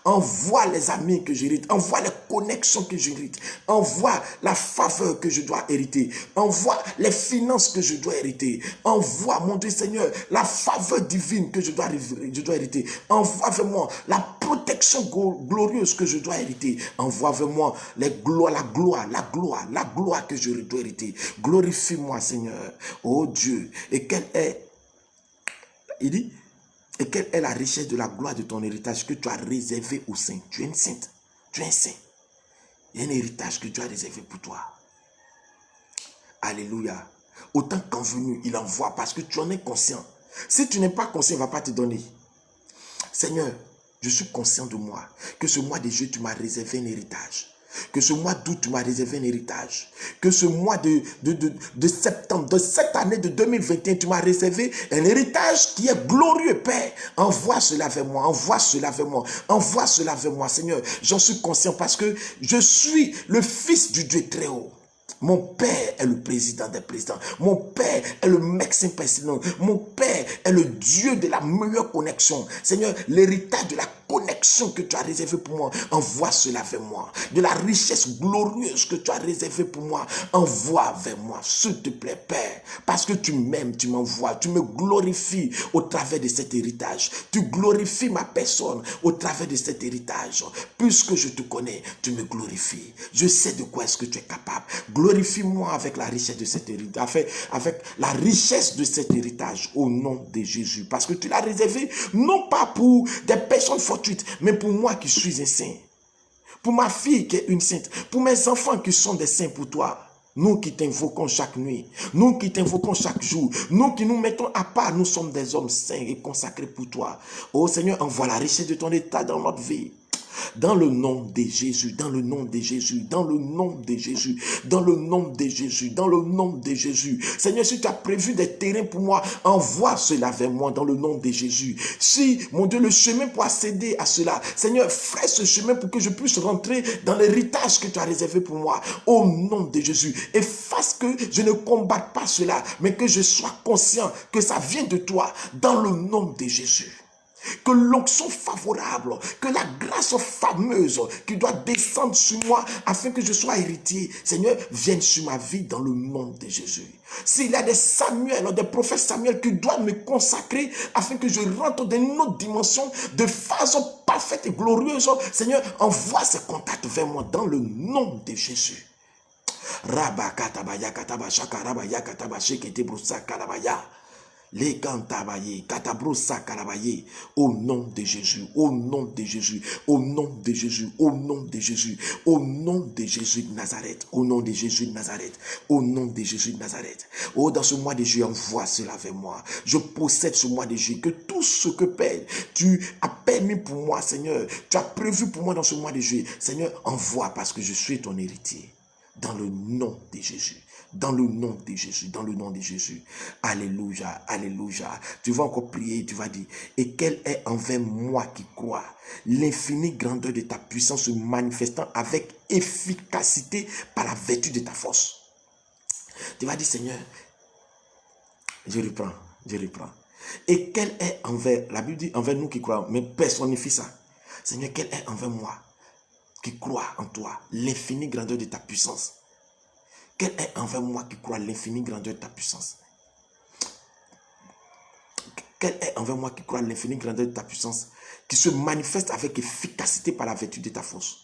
[SPEAKER 2] Envoie les amis que j'hérite. Envoie les connexions que j'hérite. Envoie la faveur que je dois hériter. Envoie les finances que je dois hériter. Envoie, mon Dieu Seigneur, la faveur divine que je dois hériter. Envoie vers moi la protection glorieuse que je dois hériter. Envoie vers moi la gloire que je dois hériter. Glorifie-moi, Seigneur. Oh Dieu. Et quelle est, il dit, et quelle est la richesse de la gloire de ton héritage que tu as réservé aux saints? Tu es une sainte. Tu es un saint. Il y a un héritage que tu as réservé pour toi. Alléluia. Autant qu'envenu, il envoie parce que tu en es conscient. Si tu n'es pas conscient, il ne va pas te donner. Seigneur, je suis conscient de moi. Que ce mois de juillet, tu m'as réservé un héritage. Que ce mois d'août, tu m'as réservé un héritage. Que ce mois de septembre, de cette année de 2021, tu m'as réservé un héritage qui est glorieux, Père. Envoie cela vers moi, envoie cela vers moi, envoie cela vers moi, Seigneur. J'en suis conscient parce que je suis le fils du Dieu très haut. Mon père est le président des présidents. Mon père est le médecin président. Mon père est le Dieu de la meilleure connexion. Seigneur, l'héritage de la connexion que tu as réservée pour moi, envoie cela vers moi. De la richesse glorieuse que tu as réservée pour moi, envoie vers moi, s'il te plaît, Père. Parce que tu m'aimes, tu m'envoies, tu me glorifies au travers de cet héritage. Tu glorifies ma personne au travers de cet héritage. Puisque je te connais, tu me glorifies. Je sais de quoi est-ce que tu es capable. Glorifie-moi avec la richesse de cet héritage, avec la richesse de cet héritage au nom de Jésus. Parce que tu l'as réservé non pas pour des personnes fortuites, mais pour moi qui suis un saint. Pour ma fille qui est une sainte. Pour mes enfants qui sont des saints pour toi. Nous qui t'invoquons chaque nuit, nous qui t'invoquons chaque jour, nous qui nous mettons à part, nous sommes des hommes saints et consacrés pour toi. Oh Seigneur, envoie la richesse de ton état dans notre vie. Dans le nom de Jésus, dans le nom de Jésus, dans le nom de Jésus, dans le nom de Jésus, dans le nom de Jésus. Seigneur, si tu as prévu des terrains pour moi, envoie cela vers moi dans le nom de Jésus. Si, mon Dieu, le chemin pour accéder à cela, Seigneur, fais ce chemin pour que je puisse rentrer dans l'héritage que tu as réservé pour moi, au nom de Jésus. Et fasse que je ne combatte pas cela, mais que je sois conscient que ça vient de toi, dans le nom de Jésus. Que l'onction favorable, que la grâce fameuse qui doit descendre sur moi afin que je sois héritier, Seigneur, vienne sur ma vie dans le nom de Jésus. S'il y a des Samuel, des prophètes Samuel qui doivent me consacrer afin que je rentre dans une autre dimension de façon parfaite et glorieuse, Seigneur, envoie ces contacts vers moi dans le nom de Jésus. Rabba katabaya katabasha karabaya katabashe ketebrusa karabaya. Les cantabaye, catabrosa carabaye, au nom de Jésus, au nom de Jésus, au nom de Jésus, au nom de Jésus, au nom de Jésus de Nazareth, au nom de Jésus de Nazareth, au nom de Jésus de Nazareth. Oh, dans ce mois de juillet, envoie cela vers moi. Je possède ce mois de juillet, que tout ce que Père, tu as permis pour moi, Seigneur, tu as prévu pour moi dans ce mois de juillet, Seigneur, envoie parce que je suis ton héritier. Dans le nom de Jésus. Dans le nom de Jésus, dans le nom de Jésus. Alléluia, alléluia. Tu vas encore prier, tu vas dire, et quel est envers moi qui crois l'infinie grandeur de ta puissance se manifestant avec efficacité par la vertu de ta force. Tu vas dire, Seigneur, je reprends. Et quel est envers, la Bible dit envers nous qui croyons, mais personnifie ça. Seigneur, quel est envers moi qui crois en toi l'infinie grandeur de ta puissance? Quel est envers moi qui croit l'infinie grandeur de ta puissance? Quel est envers moi qui croit l'infinie grandeur de ta puissance, qui se manifeste avec efficacité par la vertu de ta force?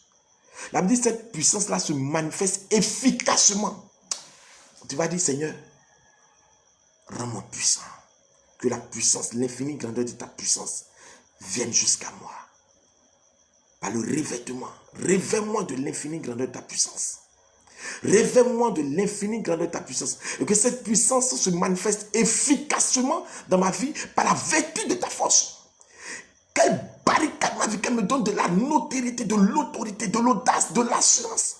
[SPEAKER 2] La Bible dit cette puissance-là se manifeste efficacement. Tu vas dire, Seigneur, rends-moi puissant. Que la puissance, l'infinie grandeur de ta puissance vienne jusqu'à moi. Par le revêtement. Révèle-moi de l'infinie grandeur de ta puissance. Révèle-moi de l'infinie grandeur de ta puissance. Et que cette puissance se manifeste efficacement dans ma vie par la vertu de ta force. Qu'elle barricade ma vie, qu'elle me donne de la notoriété, de l'autorité, de l'audace, de l'assurance.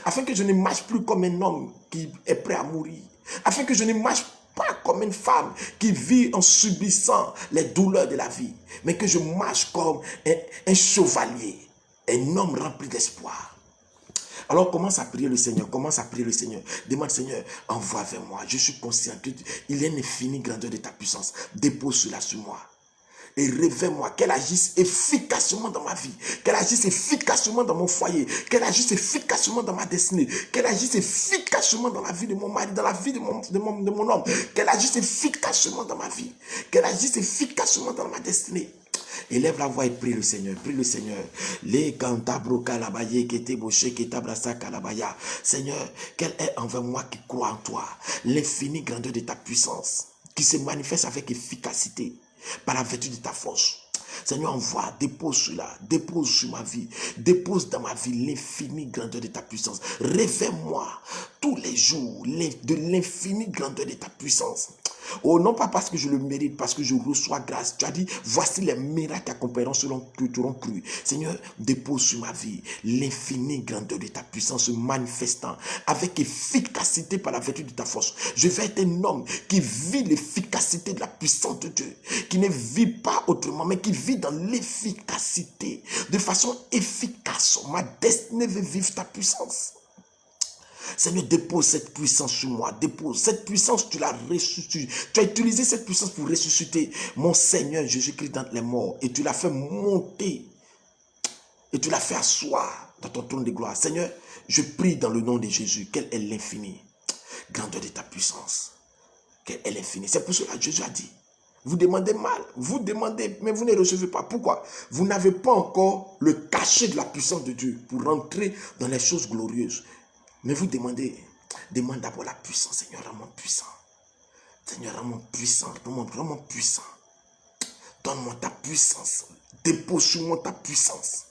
[SPEAKER 2] Afin que je ne marche plus comme un homme qui est prêt à mourir. Afin que je ne marche pas comme une femme qui vit en subissant les douleurs de la vie. Mais que je marche comme un chevalier, un homme rempli d'espoir. Alors commence à prier le Seigneur, Demande, Seigneur, envoie vers moi. Je suis conscient qu'il y a une infinie grandeur de ta puissance. Dépose cela sur moi. Et révèle-moi qu'elle agisse efficacement dans ma vie, qu'elle agisse efficacement dans mon foyer, qu'elle agisse efficacement dans ma destinée, qu'elle agisse efficacement dans la vie de mon mari, dans la vie de mon homme, qu'elle agisse efficacement dans ma vie, qu'elle agisse efficacement dans ma destinée. Élève la voix et prie le Seigneur, Les cantabro calabaye qui était boché qui tabrasa calabaya. Seigneur, quel est envers moi qui croit en toi l'infinie grandeur de ta puissance qui se manifeste avec efficacité par la vertu de ta force. Seigneur, envoie, dépose cela, dépose sur ma vie, dépose dans ma vie l'infinie grandeur de ta puissance. Révèle-moi tous les jours de l'infinie grandeur de ta puissance. Oh, non pas parce que je le mérite, parce que je reçois grâce. Tu as dit, voici les miracles qui accompagneront selon que tu auras cru. Seigneur, dépose sur ma vie l'infinie grandeur de ta puissance se manifestant avec efficacité par la vertu de ta force. Je vais être un homme qui vit l'efficacité de la puissance de Dieu, qui ne vit pas autrement, mais qui vit dans l'efficacité, de façon efficace. Ma destinée veut vivre ta puissance. Seigneur, dépose cette puissance sur moi. Dépose cette puissance, tu l'as ressuscité. Tu as utilisé cette puissance pour ressusciter mon Seigneur Jésus-Christ dans les morts. Et tu l'as fait monter. Et tu l'as fait asseoir dans ton trône de gloire. Seigneur, je prie dans le nom de Jésus. Quel est l'infini? Grandeur de ta puissance. Quel est l'infini? C'est pour cela que Jésus a dit. Vous demandez mal, vous demandez, mais vous ne recevez pas. Pourquoi? Vous n'avez pas encore le cachet de la puissance de Dieu pour rentrer dans les choses glorieuses. Mais vous demandez, demande d'abord la puissance. Seigneur, rends-moi puissant. Seigneur, rends-moi puissant, rends-moi puissant. Donne-moi ta puissance. Dépose sur moi ta puissance.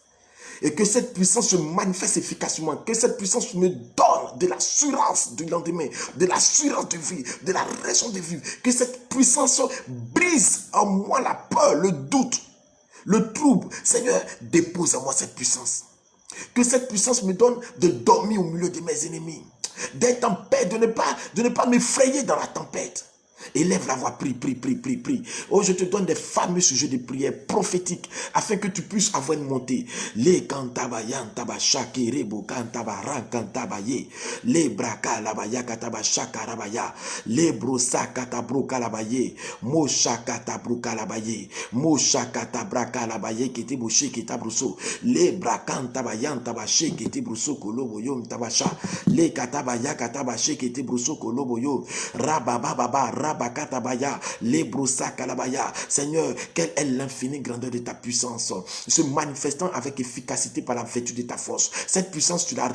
[SPEAKER 2] Et que cette puissance se manifeste efficacement. Que cette puissance me donne de l'assurance du lendemain, de l'assurance de vie, de la raison de vivre. Que cette puissance brise en moi la peur, le doute, le trouble. Seigneur, dépose en moi cette puissance. Que cette puissance me donne de dormir au milieu de mes ennemis. D'être en paix, de ne pas m'effrayer dans la tempête. Élève la voix, prie, prie, prie, prie, prie. Oh, je te donne des fameux sujets de prière prophétiques afin que tu puisses avoir une montée. Les kantabayan tabashaki rebo kantabaran kantabaye. Les braka labaya katabashaka rabaya. Les brosa katabroka labaye. Mosha katabroka labaye. Mosha katabraka labaye kete bouché ketabruso. Les brakan tabayan tabaché kete bruso kolobo yom tabasha. Les katabaya katabaché kete bruso kolobo yo. Rababa baba Rabakatabaya, Lebrosa Kalabaya. Seigneur, quelle est l'infinie grandeur de ta puissance, se manifestant avec efficacité par la vertu de ta force. Cette puissance, tu l'as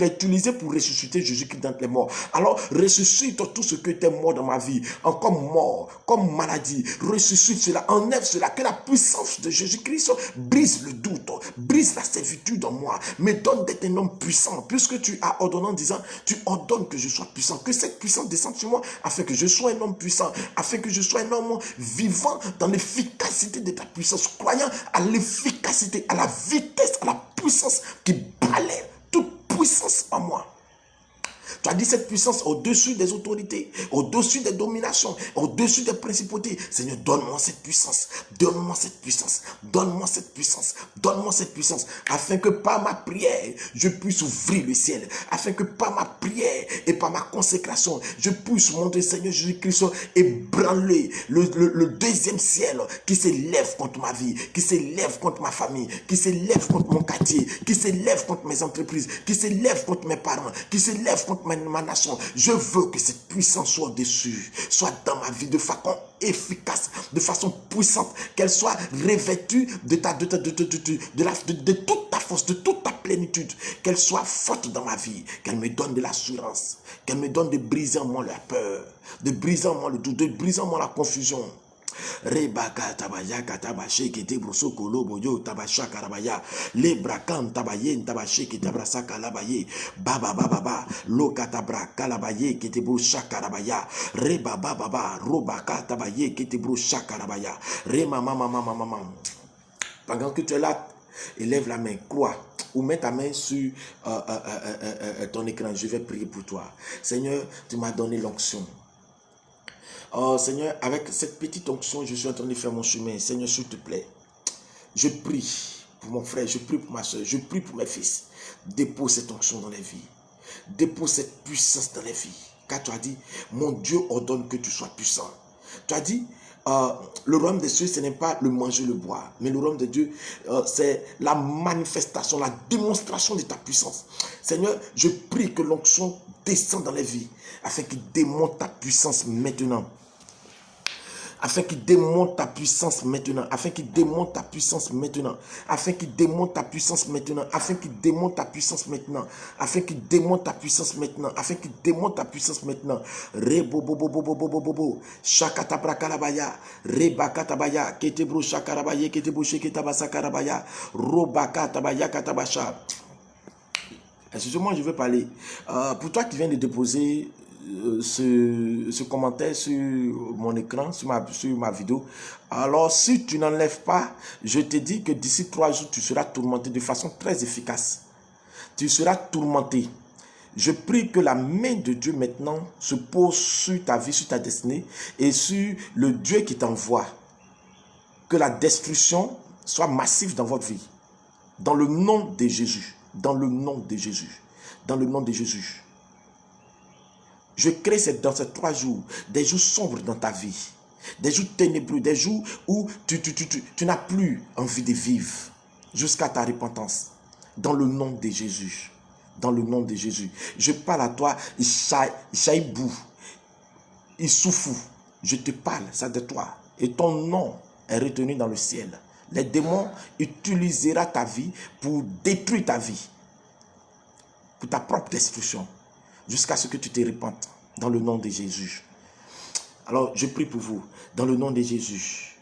[SPEAKER 2] utilisée pour ressusciter Jésus-Christ dans les morts. Alors, ressuscite tout ce que tu es mort dans ma vie, encore mort, comme maladie. Ressuscite cela, enlève cela, que la puissance de Jésus-Christ brise le doute, brise la servitude en moi, me donne d'être un homme puissant, puisque tu as ordonné en disant, tu ordonnes que je sois puissant, que cette puissance descende sur moi, afin que je sois un homme puissant, afin que je sois un homme vivant dans l'efficacité de ta puissance, croyant à l'efficacité, à la vitesse, à la puissance qui balaie toute puissance en moi. Tu as dit cette puissance au-dessus des autorités, au-dessus des dominations, au-dessus des principautés. Seigneur, donne-moi cette puissance, donne-moi cette puissance, donne-moi cette puissance, donne-moi cette puissance, afin que par ma prière, je puisse ouvrir le ciel, afin que par ma prière et par ma consécration, je puisse monter, Seigneur Jésus-Christ, ébranler le deuxième ciel qui s'élève contre ma vie, qui s'élève contre ma famille, qui s'élève contre mon quartier, qui s'élève contre mes entreprises, qui s'élève contre mes parents, qui s'élève contre ma nation. Je veux que cette puissance soit dessus, soit dans ma vie de façon efficace, de façon puissante, qu'elle soit revêtue de toute ta force, de toute ta plénitude, qu'elle soit forte dans ma vie, qu'elle me donne de l'assurance, qu'elle me donne de briser en moi la peur, de briser en moi le doute, de briser en moi la confusion. Rebaka tabaya katabache kete broso kolobo yo tabasha karabaya le brakan tabayen tabache kete brasa kalabaye baba baba lo katabra kalabaye kete brosha karabaya re baba baba robaka tabaye kete brosha karabaya re mama mama mama. Pendant que tu es là, élève la main, crois, ou mets ta main sur ton écran. Je vais prier pour toi. Seigneur, tu m'as donné l'onction. Oh Seigneur, avec cette petite onction, je suis en train de faire mon chemin. Seigneur, s'il te plaît, je prie pour mon frère, je prie pour ma soeur, je prie pour mes fils. Dépose cette onction dans les vies. Dépose cette puissance dans les vies. Car tu as dit, mon Dieu ordonne que tu sois puissant. Tu as dit, le royaume des cieux, ce n'est pas le manger, le boire, mais le royaume de Dieu, c'est la manifestation, la démonstration de ta puissance. Seigneur, je prie que l'onction descende dans les vies, afin qu'il démontre ta puissance maintenant. Afin qu'il démontre ta puissance maintenant, afin qu'il démontre ta puissance maintenant, afin qu'il démontre ta puissance maintenant, afin qu'il démontre ta puissance maintenant, afin qu'il démontre ta puissance maintenant, afin qu'il démontre ta puissance maintenant. Rebobobobobobobobobo, shakatabrakalabaya, rebakatabaya, ketebro shakarabaye, ketebro sheketabasa karabaya, robakatabaya katabasha. Excusez-moi, je veux parler. Pour toi qui viens de déposer ce commentaire sur mon écran, sur ma vidéo, alors si tu n'enlèves pas, je te dis que d'ici 3 jours, tu seras tourmenté de façon très efficace. Tu seras tourmenté. Je prie que la main de Dieu maintenant se pose sur ta vie, sur ta destinée et sur le Dieu qui t'envoie. Que la destruction soit massive dans votre vie. Dans le nom de Jésus. Dans le nom de Jésus. Dans le nom de Jésus. Je crée dans ces 3 jours des jours sombres dans ta vie. Des jours ténébreux, des jours où tu n'as plus envie de vivre jusqu'à ta repentance. Dans le nom de Jésus. Dans le nom de Jésus. Je parle à toi, Ishaïbou, Issoufou. Je te parle, ça de toi. Et ton nom est retenu dans le ciel. Les démons utiliseront ta vie pour détruire ta vie. Pour ta propre destruction. Jusqu'à ce que tu te repentes. Dans le nom de Jésus. Alors, je prie pour vous. Dans le nom de Jésus.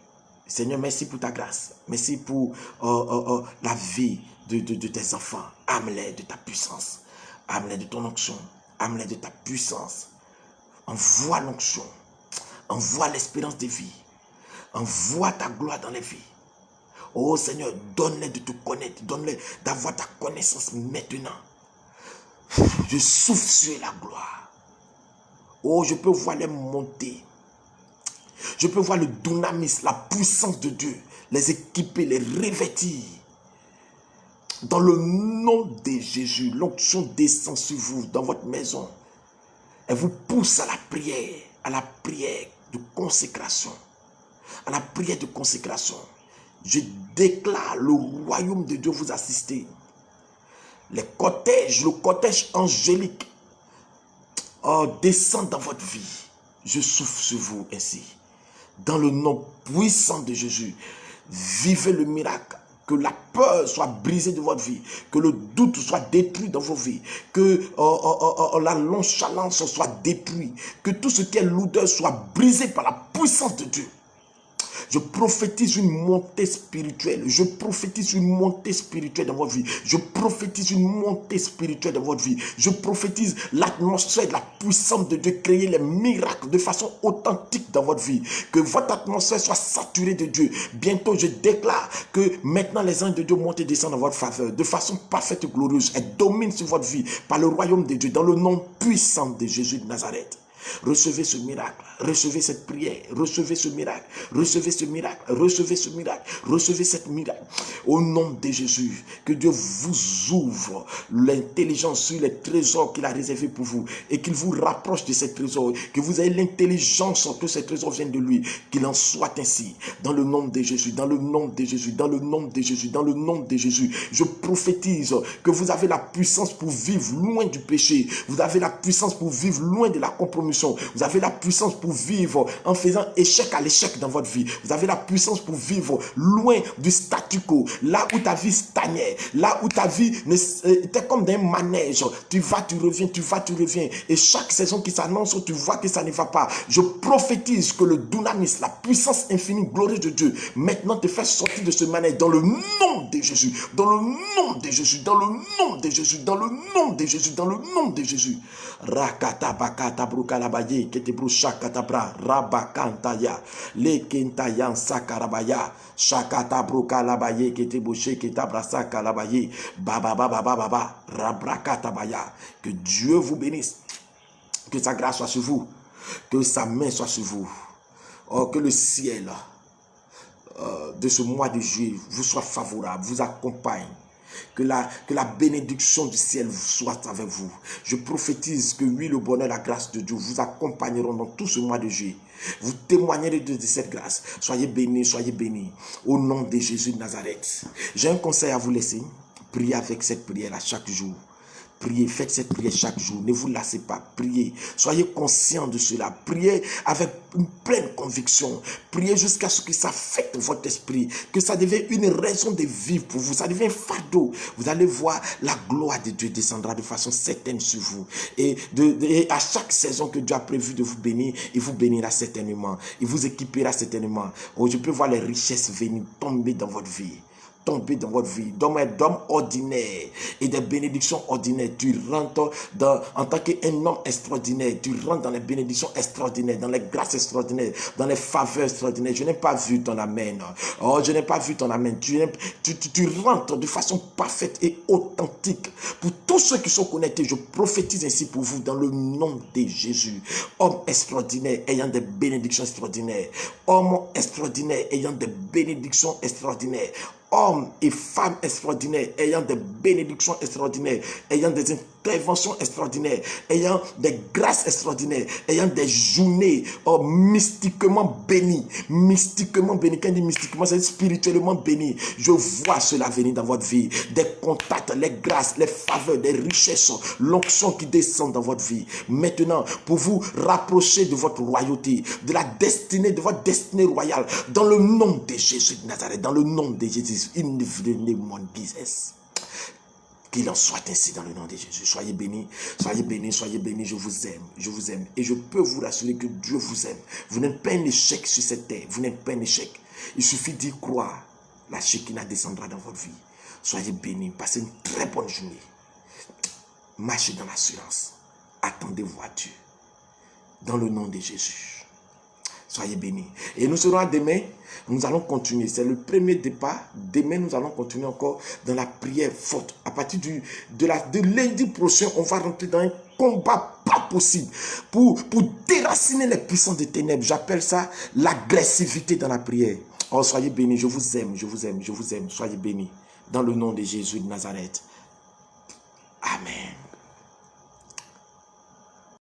[SPEAKER 2] Seigneur, merci pour ta grâce. Merci pour la vie de tes enfants. Amenez de ta puissance. Amenez de ton onction. Amenez de ta puissance. Envoie l'onction. Envoie l'espérance de vie. Envoie ta gloire dans les vies. Oh Seigneur, donne-les de te connaître. Donne-les d'avoir ta connaissance maintenant. Je souffle sur la gloire. Oh, je peux voir les monter. Je peux voir le dunamis, la puissance de Dieu, les équiper, les revêtir. Dans le nom de Jésus, l'onction descend sur vous, dans votre maison. Elle vous pousse à la prière de consécration. À la prière de consécration. Je déclare le royaume de Dieu vous assister. Le cortège angélique descend dans votre vie. Je souffle sur vous ainsi. Dans le nom puissant de Jésus, vivez le miracle. Que la peur soit brisée de votre vie. Que le doute soit détruit dans vos vies. Que la nonchalance soit détruite. Que tout ce qui est lourdeur soit brisé par la puissance de Dieu. Je prophétise une montée spirituelle. Je prophétise une montée spirituelle dans votre vie. Je prophétise une montée spirituelle dans votre vie. Je prophétise l'atmosphère de la puissance de Dieu, créer les miracles de façon authentique dans votre vie. Que votre atmosphère soit saturée de Dieu. Bientôt, je déclare que maintenant les anges de Dieu montent et descendent dans votre faveur de façon parfaite et glorieuse. Elles dominent sur votre vie par le royaume de Dieu dans le nom puissant de Jésus de Nazareth. Recevez ce miracle, recevez cette prière, recevez ce miracle, recevez ce miracle, recevez ce miracle, recevez cette miracle. Au nom de Jésus, que Dieu vous ouvre l'intelligence sur les trésors qu'il a réservés pour vous et qu'il vous rapproche de ces trésors, que vous ayez l'intelligence que ces trésors viennent de lui, qu'il en soit ainsi. Dans le nom de Jésus, dans le nom de Jésus, dans le nom de Jésus, dans le nom de Jésus, je prophétise que vous avez la puissance pour vivre loin du péché, vous avez la puissance pour vivre loin de la compromission. Vous avez la puissance pour vivre en faisant échec à l'échec dans votre vie. Vous avez la puissance pour vivre loin du statu quo. Là où ta vie stagnait. Là où ta vie était comme d'un manège. Tu vas, tu reviens, tu vas, tu reviens. Et chaque saison qui s'annonce, tu vois que ça ne va pas. Je prophétise que le dunamis, la puissance infinie, glorieuse de Dieu, maintenant te fait sortir de ce manège dans le nom de Jésus. Dans le nom de Jésus. Dans le nom de Jésus. Dans le nom de Jésus. Dans le nom de Jésus. Rakata bakata brukalabaye kete brusha katabra rabakantaya lekentayan sakarabaya shakata brukalabaye kete bouché ketabra sakalabaye baba baba baba rabrakatabaya. Que Dieu vous bénisse, que sa grâce soit sur vous, que sa main soit sur vous, que le ciel de ce mois de juillet vous soit favorable, vous accompagne. Que la bénédiction du ciel soit avec vous. Je prophétise que oui, le bonheur, la grâce de Dieu vous accompagneront dans tout ce mois de juillet. Vous témoignerez de cette grâce. Soyez bénis, soyez bénis. Au nom de Jésus de Nazareth. J'ai un conseil à vous laisser. Priez avec cette prière à chaque jour. Priez, faites cette prière chaque jour. Ne vous lassez pas. Priez. Soyez conscient de cela. Priez avec une pleine conviction. Priez jusqu'à ce que ça affecte votre esprit. Que ça devienne une raison de vivre pour vous. Ça devient un fardeau. Vous allez voir la gloire de Dieu descendra de façon certaine sur vous. Et à chaque saison que Dieu a prévu de vous bénir, il vous bénira certainement. Il vous équipera certainement. Oh, je peux voir les richesses venir tomber dans votre vie. Tomber dans votre vie, d'homme ordinaire et des bénédictions ordinaires. Tu rentres en tant qu'un homme extraordinaire, tu rentres dans les bénédictions extraordinaires, dans les grâces extraordinaires, dans les faveurs extraordinaires. Je n'ai pas vu ton amen. Oh, je n'ai pas vu ton amen. Tu rentres de façon parfaite et authentique. Pour tous ceux qui sont connectés, je prophétise ainsi pour vous dans le nom de Jésus. Homme extraordinaire ayant des bénédictions extraordinaires. Homme extraordinaire ayant des bénédictions extraordinaires. Hommes et femmes extraordinaires, ayant des bénédictions extraordinaires, ayant des interventions extraordinaires, ayant des grâces extraordinaires, ayant des journées mystiquement bénies. Mystiquement bénies. Quand on dit mystiquement, c'est spirituellement béni. Je vois cela venir dans votre vie. Des contacts, les grâces, les faveurs, des richesses, l'onction qui descend dans votre vie. Maintenant, pour vous rapprocher de votre royauté, de la destinée, de votre destinée royale, dans le nom de Jésus de Nazareth, dans le nom de Jésus, in the name of Jesus. Qu'il en soit ainsi dans le nom de Jésus. Soyez bénis, soyez bénis, soyez bénis. Je vous aime, je vous aime. Et je peux vous rassurer que Dieu vous aime. Vous n'êtes pas un échec sur cette terre. Vous n'êtes pas un échec. Il suffit d'y croire. La Shekinah descendra dans votre vie. Soyez bénis. Passez une très bonne journée. Marchez dans l'assurance. Attendez-vous à Dieu. Dans le nom de Jésus. Soyez bénis. Et nous serons à demain. Nous allons continuer. C'est le premier départ. Demain, nous allons continuer encore dans la prière forte. À partir de lundi prochain, on va rentrer dans un combat pas possible pour déraciner les puissances des ténèbres. J'appelle ça l'agressivité dans la prière. Oh, soyez bénis. Je vous aime, je vous aime, je vous aime. Soyez bénis. Dans le nom de Jésus de Nazareth. Amen.